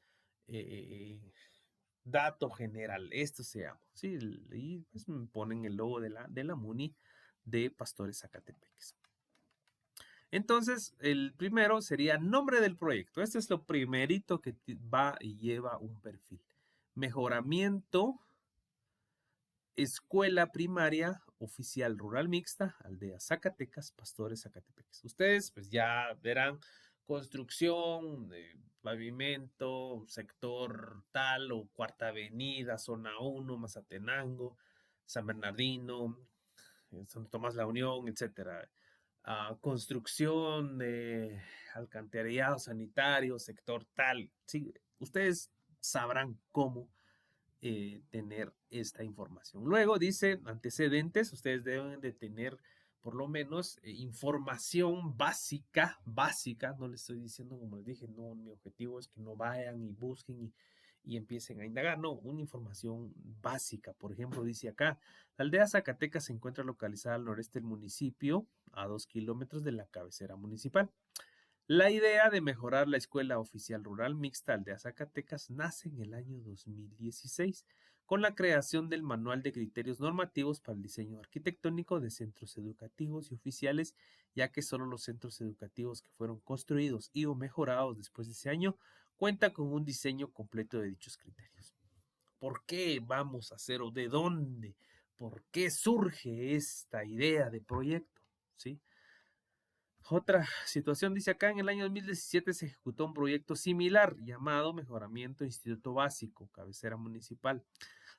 dato general, esto se llama, ¿sí? Y pues me ponen el logo de la MUNI de Pastores Zacatepeques. Entonces, el primero sería nombre del proyecto. Este es lo primerito que va y lleva un perfil. Mejoramiento, escuela primaria oficial rural mixta, aldea Zacatecas, Pastores Zacatepeques. Ustedes pues ya verán construcción, pavimento, sector tal o Cuarta Avenida, zona 1, Mazatenango, San Bernardino, Santo Tomás La Unión, etcétera. Construcción de alcantarillado sanitario, sector tal. Sí, ustedes sabrán cómo tener esta información. Luego dice antecedentes, ustedes deben de tener por lo menos información básica, no les estoy diciendo como les dije, no, mi objetivo es que no vayan y busquen y empiecen a indagar, no, una información básica, por ejemplo, dice acá, la aldea Zacatecas se encuentra localizada al noreste del municipio, a 2 kilómetros de la cabecera municipal. La idea de mejorar la escuela oficial rural mixta Aldea Zacatecas nace en el año 2016 con la creación del Manual de Criterios Normativos para el Diseño Arquitectónico de Centros Educativos y Oficiales, ya que solo los centros educativos que fueron construidos y o mejorados después de ese año cuentan con un diseño completo de dichos criterios. ¿Por qué vamos a hacer o de dónde? ¿Por qué surge esta idea de proyecto? ¿Sí? Otra situación dice acá, en el año 2017 se ejecutó un proyecto similar llamado Mejoramiento Instituto Básico, cabecera municipal,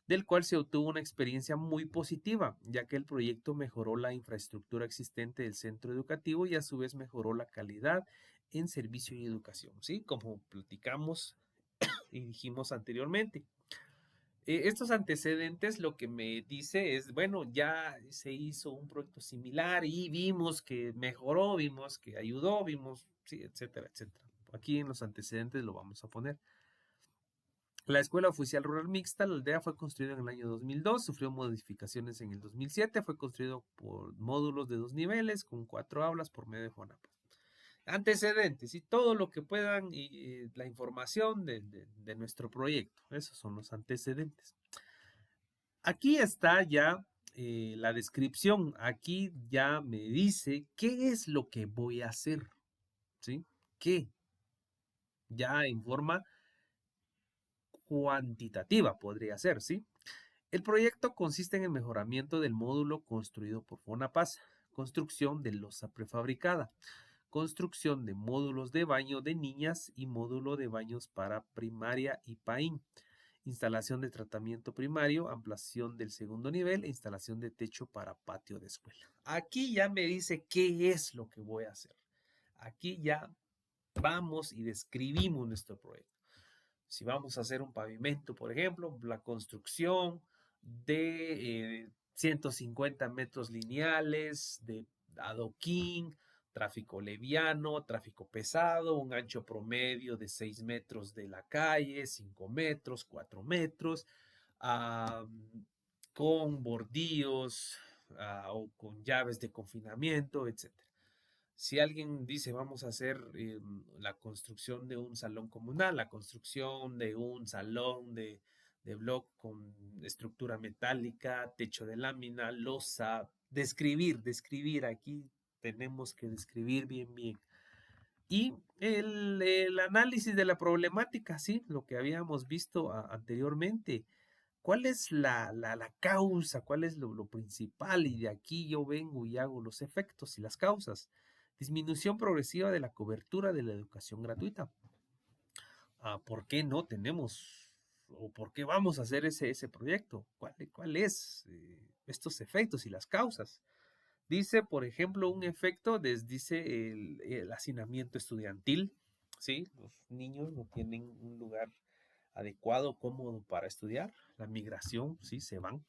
del cual se obtuvo una experiencia muy positiva, ya que el proyecto mejoró la infraestructura existente del centro educativo y a su vez mejoró la calidad en servicio y educación, ¿sí? Como platicamos y dijimos anteriormente. Estos antecedentes lo que me dice es, bueno, ya se hizo un proyecto similar y vimos que mejoró, vimos que ayudó, vimos, sí, etcétera, etcétera. Aquí en los antecedentes lo vamos a poner. La Escuela Oficial Rural Mixta, la aldea, fue construida en el año 2002, sufrió modificaciones en el 2007, fue construido por módulos de 2 niveles con 4 aulas por medio de FONAPA. Antecedentes y todo lo que puedan y la información de nuestro proyecto. Esos son los antecedentes. Aquí está ya la descripción. Aquí ya me dice qué es lo que voy a hacer. ¿Sí? ¿Qué? Ya en forma cuantitativa podría ser, ¿sí? El proyecto consiste en el mejoramiento del módulo construido por Fonapaz, construcción de losa prefabricada, construcción de módulos de baño de niñas y módulo de baños para primaria y PAIN, instalación de tratamiento primario, ampliación del segundo nivel e instalación de techo para patio de escuela. Aquí ya me dice qué es lo que voy a hacer. Aquí ya vamos y describimos nuestro proyecto. Si vamos a hacer un pavimento, por ejemplo, la construcción de 150 metros lineales de adoquín, tráfico leviano, tráfico pesado, un ancho promedio de 6 metros de la calle, 5 metros, 4 metros, con bordillos o con llaves de confinamiento, etcétera. Si alguien dice vamos a hacer la construcción de un salón comunal, la construcción de un salón de bloc con estructura metálica, techo de lámina, losa, describir, aquí tenemos que describir bien. Y el análisis de la problemática, sí, lo que habíamos visto anteriormente. ¿Cuál es la causa? ¿Cuál es lo principal? Y de aquí yo vengo y hago los efectos y las causas. Disminución progresiva de la cobertura de la educación gratuita. ¿Por qué no tenemos o por qué vamos a hacer ese proyecto? ¿Cuál es estos efectos y las causas? Dice, por ejemplo, un efecto, dice el hacinamiento estudiantil, ¿sí? Los niños no tienen un lugar adecuado, cómodo para estudiar, la migración, sí, se van.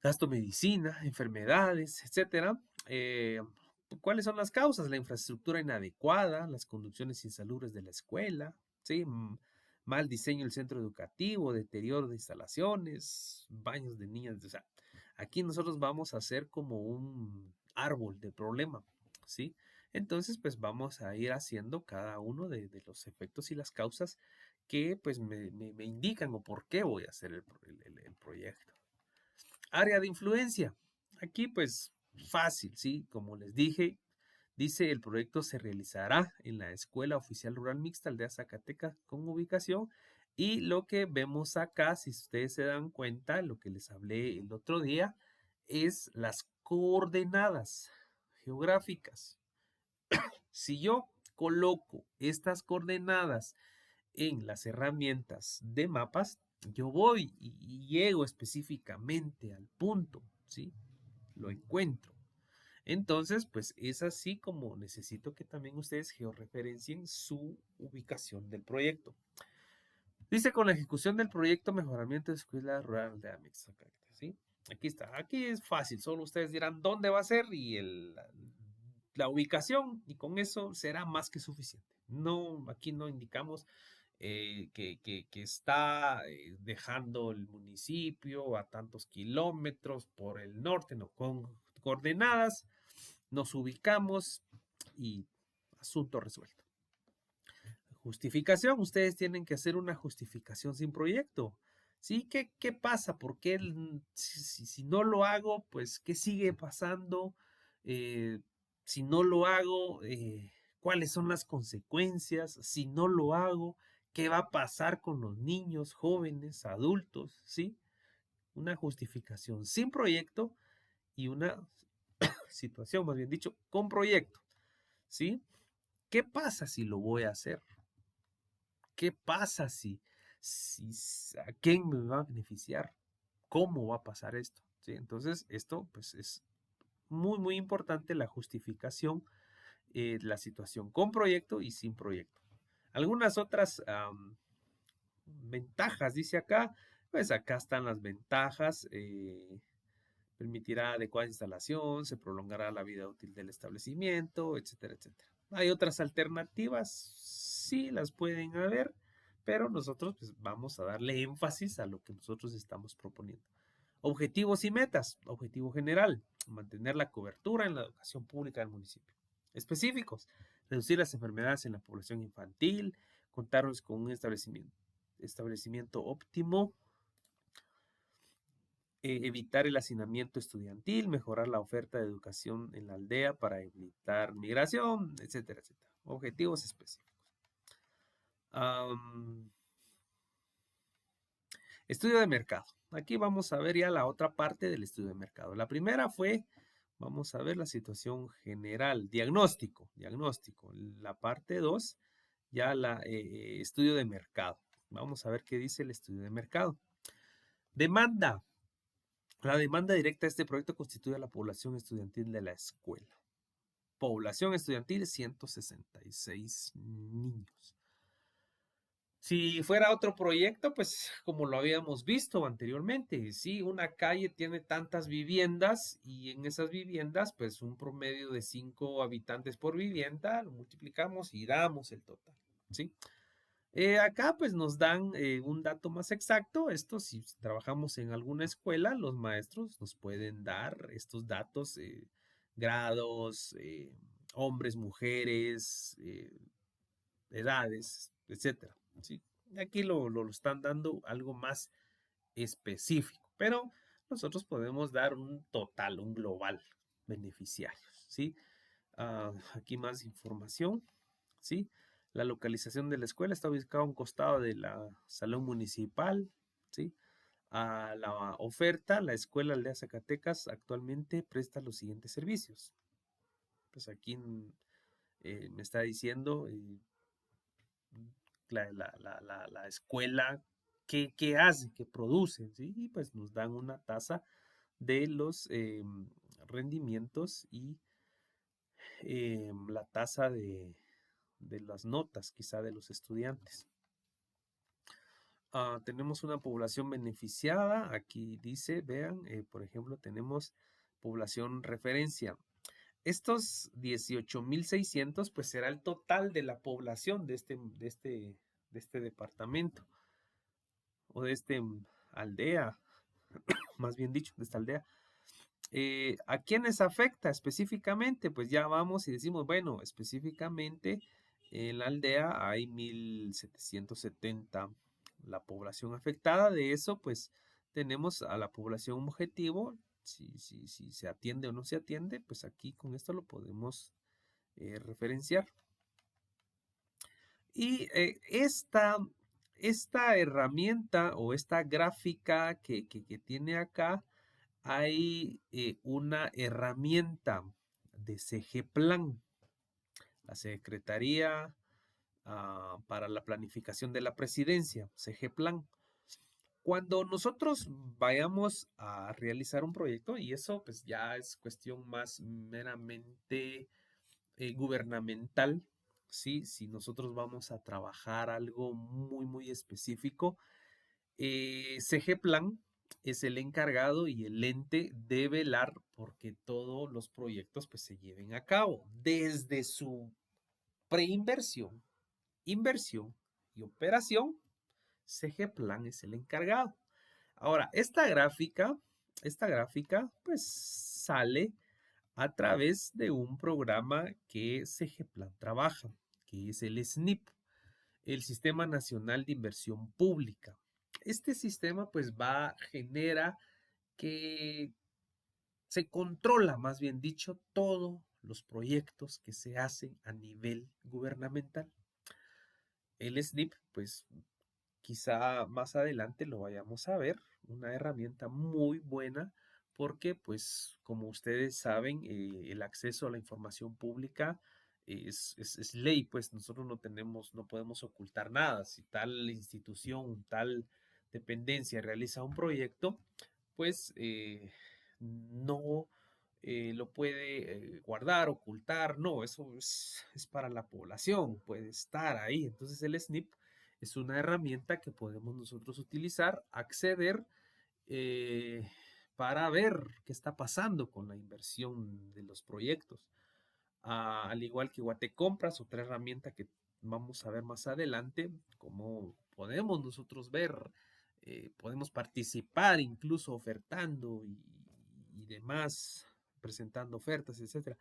Gasto medicina, enfermedades, etcétera. ¿Cuáles son las causas? La infraestructura inadecuada, las conducciones insalubres de la escuela, ¿sí? mal diseño del centro educativo, deterioro de instalaciones, baños de niñas. O sea, aquí nosotros vamos a hacer como un árbol de problema, ¿sí? Entonces, pues vamos a ir haciendo cada uno de los efectos y las causas que pues me indican o por qué voy a hacer el proyecto. Área de influencia. Aquí pues fácil, ¿sí? Como les dije, dice el proyecto se realizará en la Escuela Oficial Rural Mixta Aldea Zacatecas con ubicación. Y lo que vemos acá, si ustedes se dan cuenta, lo que les hablé el otro día, es las coordenadas geográficas. Si yo coloco estas coordenadas en las herramientas de mapas, yo voy y llego específicamente al punto, ¿sí? Lo encuentro. Entonces, pues es así como necesito que también ustedes georreferencien su ubicación del proyecto. Dice con la ejecución del proyecto mejoramiento de escuela rural de Amex. ¿Sí? Aquí está. Aquí es fácil. Solo ustedes dirán dónde va a ser y la ubicación y con eso será más que suficiente. No, aquí no indicamos que está dejando el municipio a tantos kilómetros por el norte, no, con coordenadas nos ubicamos y asunto resuelto. Justificación, ustedes tienen que hacer una justificación sin proyecto. ¿Sí? ¿Qué pasa? ¿Por qué si no lo hago, pues qué sigue pasando? Si no lo hago, ¿cuáles son las consecuencias? Si no lo hago, ¿qué va a pasar con los niños, jóvenes, adultos? ¿Sí? Una justificación sin proyecto y una situación, más bien dicho, con proyecto. ¿Sí? ¿Qué pasa si lo voy a hacer? ¿Qué pasa si a quién me va a beneficiar? ¿Cómo va a pasar esto? ¿Sí? Entonces, esto pues es muy importante la justificación, la situación con proyecto y sin proyecto. Algunas otras ventajas, dice acá, pues acá están las ventajas. Permitirá adecuada instalación, se prolongará la vida útil del establecimiento, etcétera, etcétera. Hay otras alternativas, sí las pueden haber, pero nosotros pues, vamos a darle énfasis a lo que nosotros estamos proponiendo. Objetivos y metas. Objetivo general, mantener la cobertura en la educación pública del municipio. Específicos, reducir las enfermedades en la población infantil, contarnos con un establecimiento óptimo, evitar el hacinamiento estudiantil, mejorar la oferta de educación en la aldea para evitar migración, etcétera, etcétera. Objetivos específicos. Estudio de mercado. Aquí vamos a ver ya la otra parte del estudio de mercado. La primera fue, vamos a ver la situación general, diagnóstico. La parte 2, ya la estudio de mercado. Vamos a ver qué dice el estudio de mercado. Demanda. La demanda directa de este proyecto constituye a la población estudiantil de la escuela. Población estudiantil, 166 niños. Si fuera otro proyecto, pues como lo habíamos visto anteriormente, sí, una calle tiene tantas viviendas y en esas viviendas, pues un promedio de 5 habitantes por vivienda, lo multiplicamos y damos el total, ¿sí? Acá pues nos dan un dato más exacto. Esto si trabajamos en alguna escuela, los maestros nos pueden dar estos datos, grados, hombres, mujeres, edades, etcétera. ¿Sí? Aquí lo están dando algo más específico, pero nosotros podemos dar un total, un global beneficiarios. ¿Sí? Aquí más información. ¿Sí? La localización de la escuela está ubicada a un costado de la salón municipal, ¿sí? A la oferta, la escuela Aldea Zacatecas actualmente presta los siguientes servicios. Pues aquí me está diciendo la escuela qué hace, qué produce, ¿sí? Y pues nos dan una tasa de los rendimientos y la tasa de las notas quizá de los estudiantes. Tenemos una población beneficiada, aquí dice, vean, por ejemplo, tenemos población referencia. Estos 18,600 pues será el total de la población de este este departamento o de esta aldea, más bien dicho, de esta aldea. ¿A quiénes afecta específicamente? Pues ya vamos y decimos, bueno, específicamente en la aldea hay 1770 la población afectada. De eso, pues tenemos a la población objetivo. Si se atiende o no se atiende, pues aquí con esto lo podemos referenciar. Y esta herramienta o esta gráfica que tiene acá, hay una herramienta de CGPlan, la Secretaría para la Planificación de la Presidencia, CGPlan. Cuando nosotros vayamos a realizar un proyecto, y eso pues ya es cuestión más meramente gubernamental, ¿sí? Si nosotros vamos a trabajar algo muy, muy específico, CGPlan es el encargado y el ente de velar porque todos los proyectos pues, se lleven a cabo, desde su preinversión, inversión y operación. CGPlan es el encargado. Ahora, esta gráfica pues sale a través de un programa que CGPlan trabaja, que es el SNIP, el Sistema Nacional de Inversión Pública. Este sistema pues genera que se controla, más bien dicho, todos los proyectos que se hacen a nivel gubernamental. El SNIP pues quizá más adelante lo vayamos a ver, una herramienta muy buena porque pues como ustedes saben el acceso a la información pública es ley, pues nosotros no podemos ocultar nada. Si tal institución, tal dependencia realiza un proyecto, pues no lo puede guardar, ocultar, no, eso es para la población, puede estar ahí. Entonces el SNIP es una herramienta que podemos nosotros utilizar, acceder para ver qué está pasando con la inversión de los proyectos. Al igual que Guatecompras, otra herramienta que vamos a ver más adelante, cómo podemos nosotros ver, podemos participar incluso ofertando y demás, presentando ofertas, etcétera.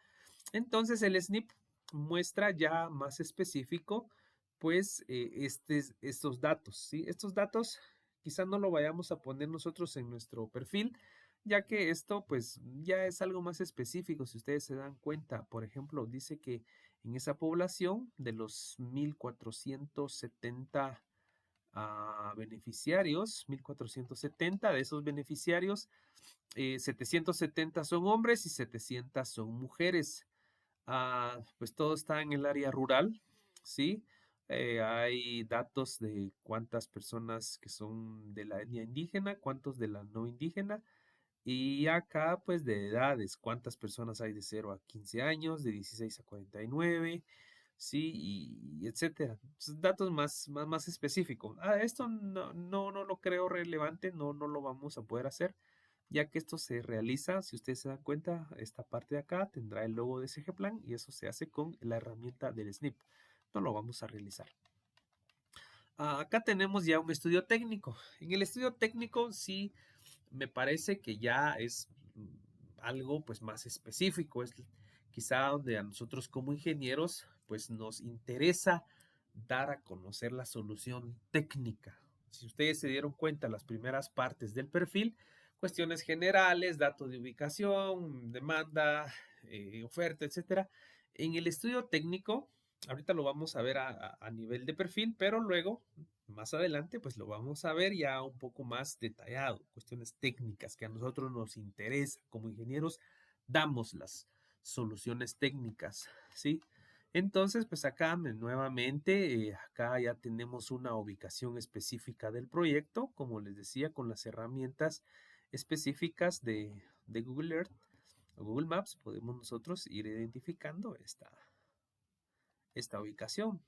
Entonces el SNIP muestra ya más específico, pues, estos datos, ¿sí? Estos datos quizás no lo vayamos a poner nosotros en nuestro perfil, ya que esto, pues, ya es algo más específico. Si ustedes se dan cuenta, por ejemplo, dice que en esa población de los 1470 beneficiarios, 1470 de esos beneficiarios, 770 son hombres y 700 son mujeres. Pues todo está en el área rural, ¿sí? Hay datos de cuántas personas que son de la etnia indígena, cuántos de la no indígena, y acá pues de edades, cuántas personas hay de 0 a 15 años, de 16 a 49, ¿sí? Y etcétera. Datos más específicos. Esto no lo creo relevante, no lo vamos a poder hacer, ya que esto se realiza, si ustedes se dan cuenta, esta parte de acá tendrá el logo de CGPlan y eso se hace con la herramienta del SNIP. No lo vamos a realizar. Acá tenemos ya un estudio técnico. En el estudio técnico sí me parece que ya es algo pues más específico, es quizá donde a nosotros como ingenieros pues nos interesa dar a conocer la solución técnica. Si ustedes se dieron cuenta, las primeras partes del perfil, cuestiones generales, datos de ubicación, demanda, oferta, etcétera. En el estudio técnico, ahorita lo vamos a ver a nivel de perfil, pero luego más adelante, pues lo vamos a ver ya un poco más detallado, cuestiones técnicas que a nosotros nos interesa. Como ingenieros, damos las soluciones técnicas, ¿sí? Entonces, pues acá nuevamente, acá ya tenemos una ubicación específica del proyecto, como les decía, con las herramientas específicas de Google Earth o Google Maps, podemos nosotros ir identificando esta ubicación.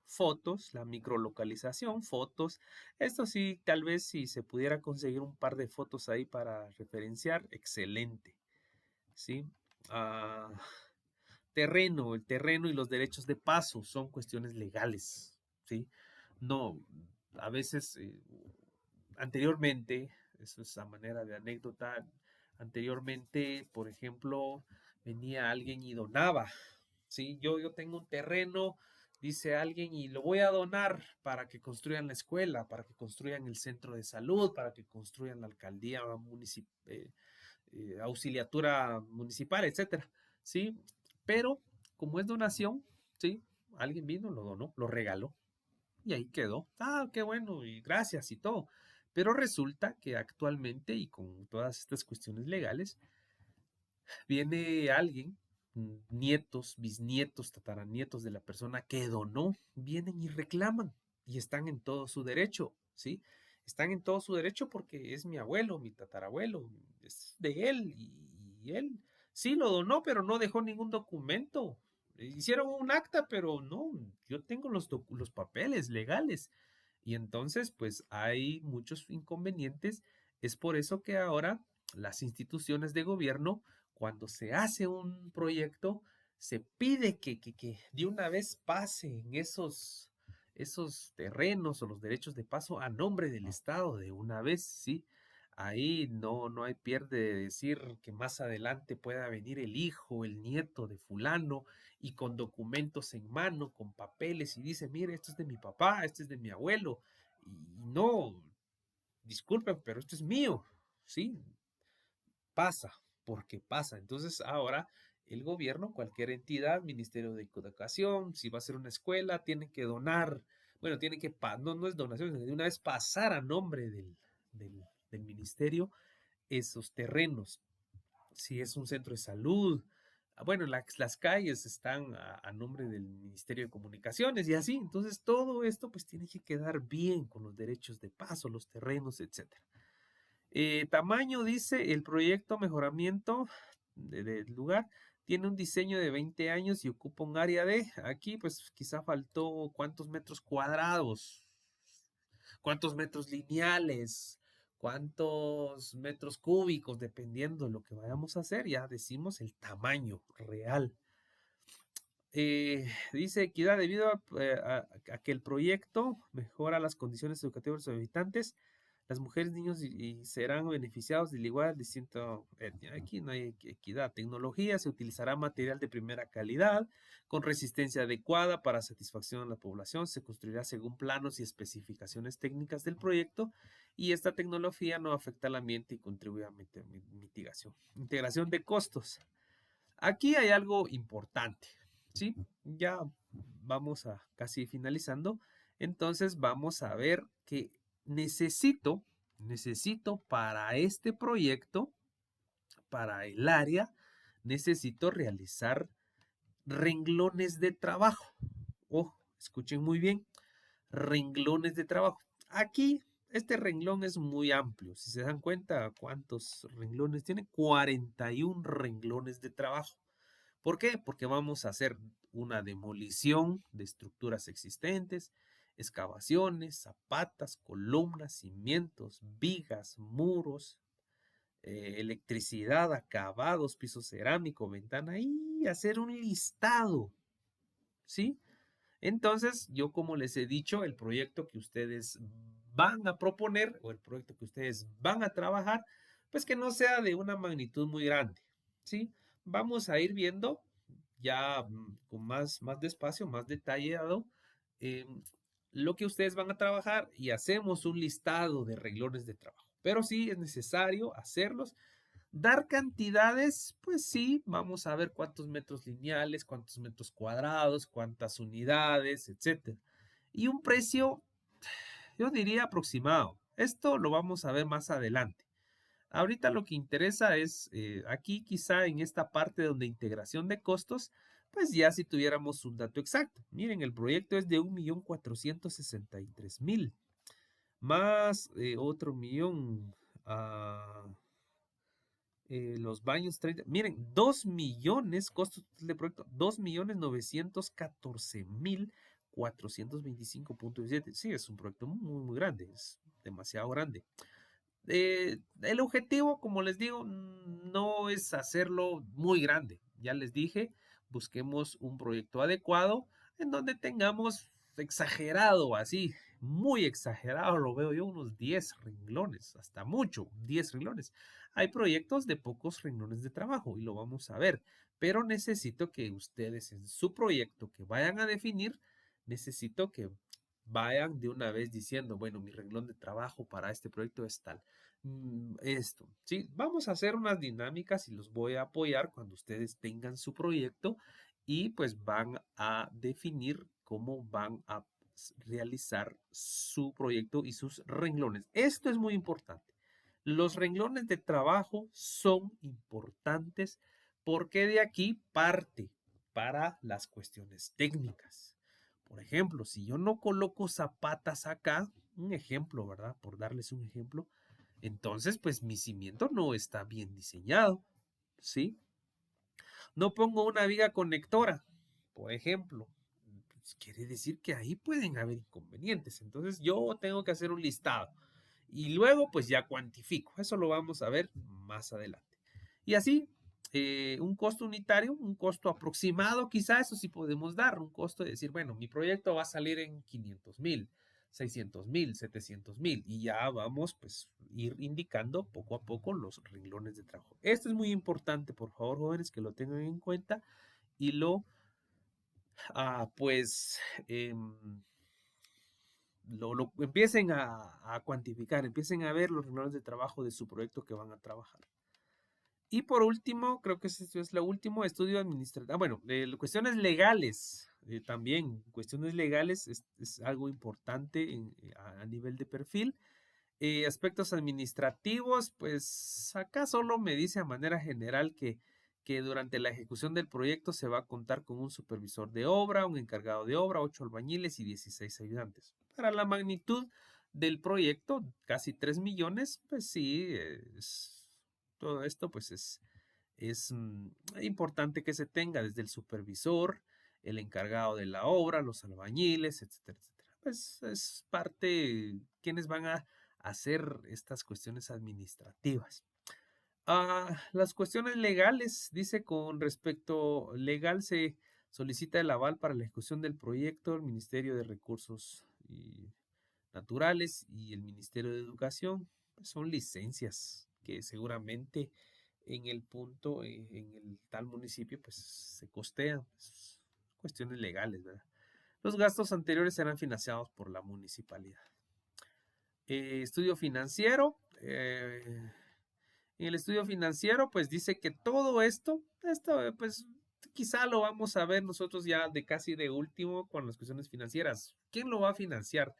Fotos, la microlocalización, fotos. Esto sí, tal vez si se pudiera conseguir un par de fotos ahí para referenciar, excelente. ¿Sí? El terreno y los derechos de paso son cuestiones legales. ¿Sí? no, a veces anteriormente, eso es a manera de anécdota, anteriormente, por ejemplo, venía alguien y donaba, ¿sí? Yo tengo un terreno, dice alguien, y lo voy a donar para que construyan la escuela, para que construyan el centro de salud, para que construyan la alcaldía auxiliatura municipal, etcétera, ¿sí? Pero como es donación, ¿sí? Alguien vino, lo donó, lo regaló y ahí quedó. Ah, qué bueno y gracias y todo. Pero resulta que actualmente y con todas estas cuestiones legales, viene alguien, nietos, bisnietos, tataranietos de la persona que donó, vienen y reclaman y están en todo su derecho, ¿sí? Están en todo su derecho porque es mi abuelo, mi tatarabuelo, es de él y él sí lo donó, pero no dejó ningún documento. Hicieron un acta, pero no, yo tengo los papeles legales. Y entonces, pues hay muchos inconvenientes. Es por eso que ahora las instituciones de gobierno, cuando se hace un proyecto, se pide que de una vez pasen esos terrenos o los derechos de paso a nombre del Estado de una vez, ¿sí? Ahí no hay pierde de decir que más adelante pueda venir el hijo, el nieto de fulano y con documentos en mano, con papeles y dice, mire, esto es de mi papá, esto es de mi abuelo. Y no, disculpen, pero esto es mío, ¿sí? Pasa, porque pasa. Entonces ahora el gobierno, cualquier entidad, Ministerio de Educación, si va a ser una escuela, tiene que donar, bueno, tiene que, no es donación, sino de una vez pasar a nombre del ministerio esos terrenos. Si es un centro de salud, bueno, las calles están a nombre del Ministerio de Comunicaciones y así. Entonces todo esto pues tiene que quedar bien con los derechos de paso, los terrenos, etcétera. Tamaño, dice, el proyecto mejoramiento del lugar tiene un diseño de 20 años y ocupa un área de, aquí pues quizá faltó cuántos metros cuadrados, cuántos metros lineales, cuántos metros cúbicos, dependiendo de lo que vayamos a hacer, ya decimos el tamaño real. Dice equidad debido a que el proyecto mejora las condiciones educativas de los habitantes, las mujeres, niños y serán beneficiados de igual distinto etnia. Aquí no hay equidad. Tecnología, se utilizará material de primera calidad, con resistencia adecuada para satisfacción de la población, se construirá según planos y especificaciones técnicas del proyecto y esta tecnología no afecta al ambiente y contribuye a mitigación. Integración de costos. Aquí hay algo importante, ¿sí? Ya vamos a casi finalizando. Entonces vamos a ver que necesito para este proyecto, para el área, necesito realizar renglones de trabajo. Ojo, escuchen muy bien, renglones de trabajo. Aquí este renglón es muy amplio. Si se dan cuenta cuántos renglones tiene, 41 renglones de trabajo. ¿Por qué? Porque vamos a hacer una demolición de estructuras existentes, excavaciones, zapatas, columnas, cimientos, vigas, muros, electricidad, acabados, piso cerámico, ventana y hacer un listado, ¿sí? Entonces, yo como les he dicho, el proyecto que ustedes van a proponer o el proyecto que ustedes van a trabajar, pues que no sea de una magnitud muy grande, ¿sí? Vamos a ir viendo ya con más despacio, más detallado, eh, lo que ustedes van a trabajar y hacemos un listado de renglones de trabajo. Pero sí es necesario hacerlos. Dar cantidades, pues sí, vamos a ver cuántos metros lineales, cuántos metros cuadrados, cuántas unidades, etcétera. Y un precio, yo diría aproximado. Esto lo vamos a ver más adelante. Ahorita lo que interesa es, aquí quizá en esta parte donde integración de costos, pues ya si tuviéramos un dato exacto. Miren, el proyecto es de 1.463.000, más otro millón, los baños 30, miren, 2 millones, costos de proyecto, 2.914.425.17. Sí, es un proyecto muy grande, es demasiado grande. El objetivo, como les digo, no es hacerlo muy grande. Ya les dije, busquemos un proyecto adecuado en donde tengamos exagerado así muy exagerado lo veo yo, unos 10 renglones, hasta mucho, 10 renglones. Hay proyectos de pocos renglones de trabajo y lo vamos a ver, pero necesito que ustedes en su proyecto que vayan a definir, necesito que vayan de una vez diciendo, bueno, mi renglón de trabajo para este proyecto es tal. Esto, ¿sí? Vamos a hacer unas dinámicas y los voy a apoyar cuando ustedes tengan su proyecto y pues van a definir cómo van a realizar su proyecto y sus renglones. Esto es muy importante. Los renglones de trabajo son importantes porque de aquí parte para las cuestiones técnicas. Por ejemplo, si yo no coloco zapatas acá, un ejemplo, ¿verdad? Por darles un ejemplo, entonces pues mi cimiento no está bien diseñado, ¿sí? No pongo una viga conectora, por ejemplo, pues, quiere decir que ahí pueden haber inconvenientes. Entonces yo tengo que hacer un listado y luego pues ya cuantifico. Eso lo vamos a ver más adelante. Y así, un costo unitario, un costo aproximado, quizá eso sí podemos dar, un costo de decir, bueno, mi proyecto va a salir en 500,000, 600,000, 700,000 y ya vamos pues ir indicando poco a poco los renglones de trabajo. Esto es muy importante, por favor, jóvenes, que lo tengan en cuenta y lo, pues, lo empiecen a cuantificar, empiecen a ver los renglones de trabajo de su proyecto que van a trabajar. Y por último, creo que esto es lo último, estudio administrativo. Bueno, cuestiones legales también. Cuestiones legales es algo importante a nivel de perfil. Aspectos administrativos, pues acá solo me dice a manera general que durante la ejecución del proyecto se va a contar con un supervisor de obra, un encargado de obra, 8 albañiles y 16 ayudantes. Para la magnitud del proyecto, casi 3 millones, pues sí, todo esto pues es importante que se tenga desde el supervisor, el encargado de la obra, los albañiles, etcétera, etcétera. Pues es parte, quienes van a hacer estas cuestiones administrativas. Las cuestiones legales, dice con respecto legal se solicita el aval para la ejecución del proyecto, el Ministerio de Recursos Naturales y el Ministerio de Educación. Pues son licencias que seguramente en el punto, en el tal municipio, pues se costean, pues, cuestiones legales, ¿verdad? Los gastos anteriores serán financiados por la municipalidad. Estudio financiero. En el estudio financiero, pues dice que todo esto, pues quizá lo vamos a ver nosotros ya de casi de último con las cuestiones financieras. ¿Quién lo va a financiar?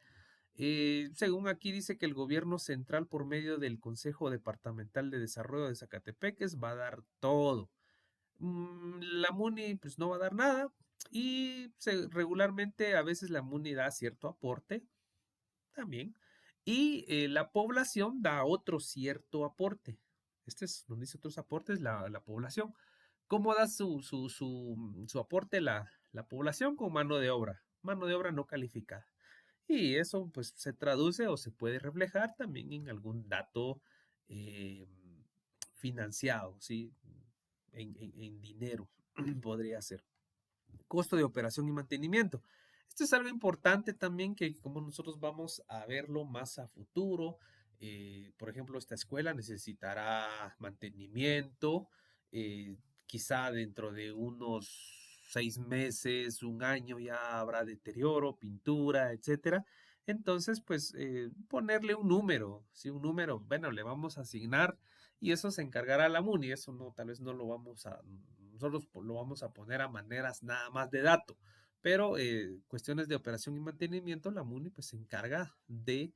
Según aquí dice que el gobierno central por medio del Consejo Departamental de Desarrollo de Zacatepeques va a dar todo. La MUNI pues no va a dar nada y regularmente a veces la MUNI da cierto aporte también y la población da otro cierto aporte. Este es donde dice otros aportes, la población. ¿Cómo da su aporte la población? Con mano de obra no calificada. Y eso pues se traduce o se puede reflejar también en algún dato eh, financiado, ¿sí? En dinero podría ser. Costo de operación y mantenimiento. Esto es algo importante también que como nosotros vamos a verlo más a futuro. Por ejemplo, esta escuela necesitará mantenimiento, quizá dentro de unos 6 meses, un año ya habrá deterioro, pintura, etcétera. Entonces, pues ponerle un número, si un número, bueno, le vamos a asignar y eso se encargará la MUNI, eso no, tal vez no lo vamos a, nosotros lo vamos a poner a maneras nada más de dato, pero cuestiones de operación y mantenimiento, la MUNI pues se encarga de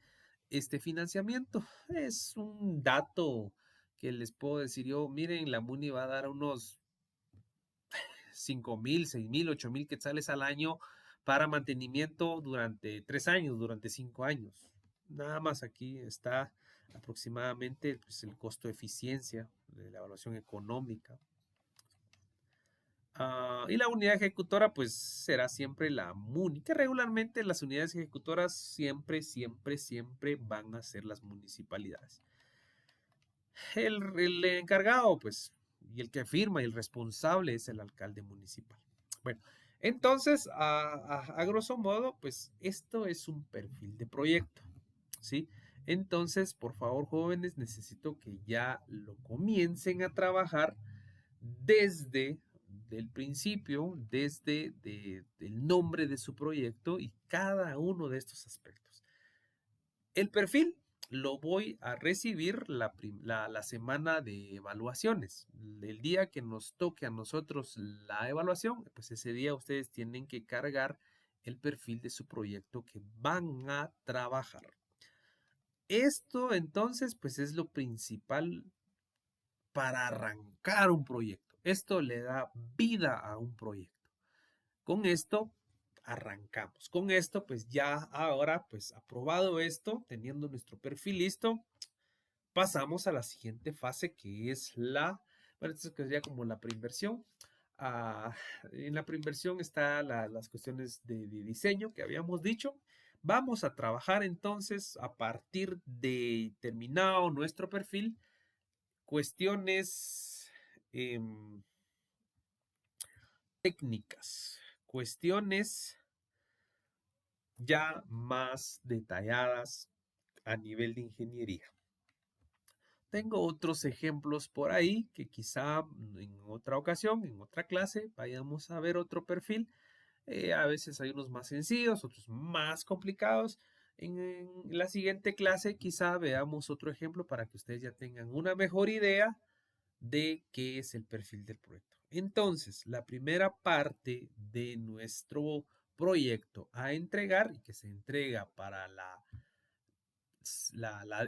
este financiamiento. Es un dato que les puedo decir yo, miren, la MUNI va a dar unos 5,000, 6,000, 8,000 quetzales al año para mantenimiento durante 3 años, durante 5 años. Nada más aquí está aproximadamente pues, el costo de eficiencia de la evaluación económica. Y la unidad ejecutora pues será siempre la MUNI, que regularmente las unidades ejecutoras siempre, siempre, siempre van a ser las municipalidades. El encargado pues y el que firma y el responsable es el alcalde municipal. Bueno, Entonces, a grosso modo, pues esto es un perfil de proyecto, ¿sí? Entonces, por favor, jóvenes, necesito que ya lo comiencen a trabajar desde el principio, el nombre de su proyecto y cada uno de estos aspectos. El perfil lo voy a recibir la semana de evaluaciones. El día que nos toque a nosotros la evaluación, pues ese día ustedes tienen que cargar el perfil de su proyecto que van a trabajar. Esto entonces, pues es lo principal para arrancar un proyecto. Esto le da vida a un proyecto. Con esto arrancamos. Con esto, pues ya ahora, pues aprobado esto, teniendo nuestro perfil listo, pasamos a la siguiente fase que es bueno, esto sería como la preinversión. En la preinversión están las cuestiones de diseño que habíamos dicho. Vamos a trabajar entonces a partir de terminado nuestro perfil, cuestiones técnicas, cuestiones ya más detalladas a nivel de ingeniería. Tengo otros ejemplos por ahí que quizá en otra ocasión, en otra clase, vayamos a ver otro perfil. A veces hay unos más sencillos, otros más complicados. En la siguiente clase quizá veamos otro ejemplo para que ustedes ya tengan una mejor idea de qué es el perfil del proyecto. Entonces, la primera parte de nuestro proyecto a entregar y que se entrega para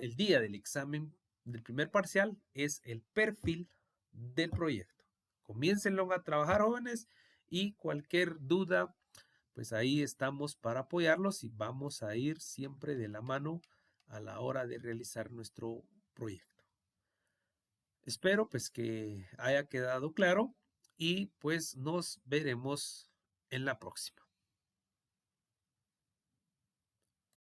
el día del examen del primer parcial es el perfil del proyecto. Comiéncenlo a trabajar, jóvenes, y cualquier duda, pues ahí estamos para apoyarlos y vamos a ir siempre de la mano a la hora de realizar nuestro proyecto. Espero pues que haya quedado claro y pues nos veremos en la próxima.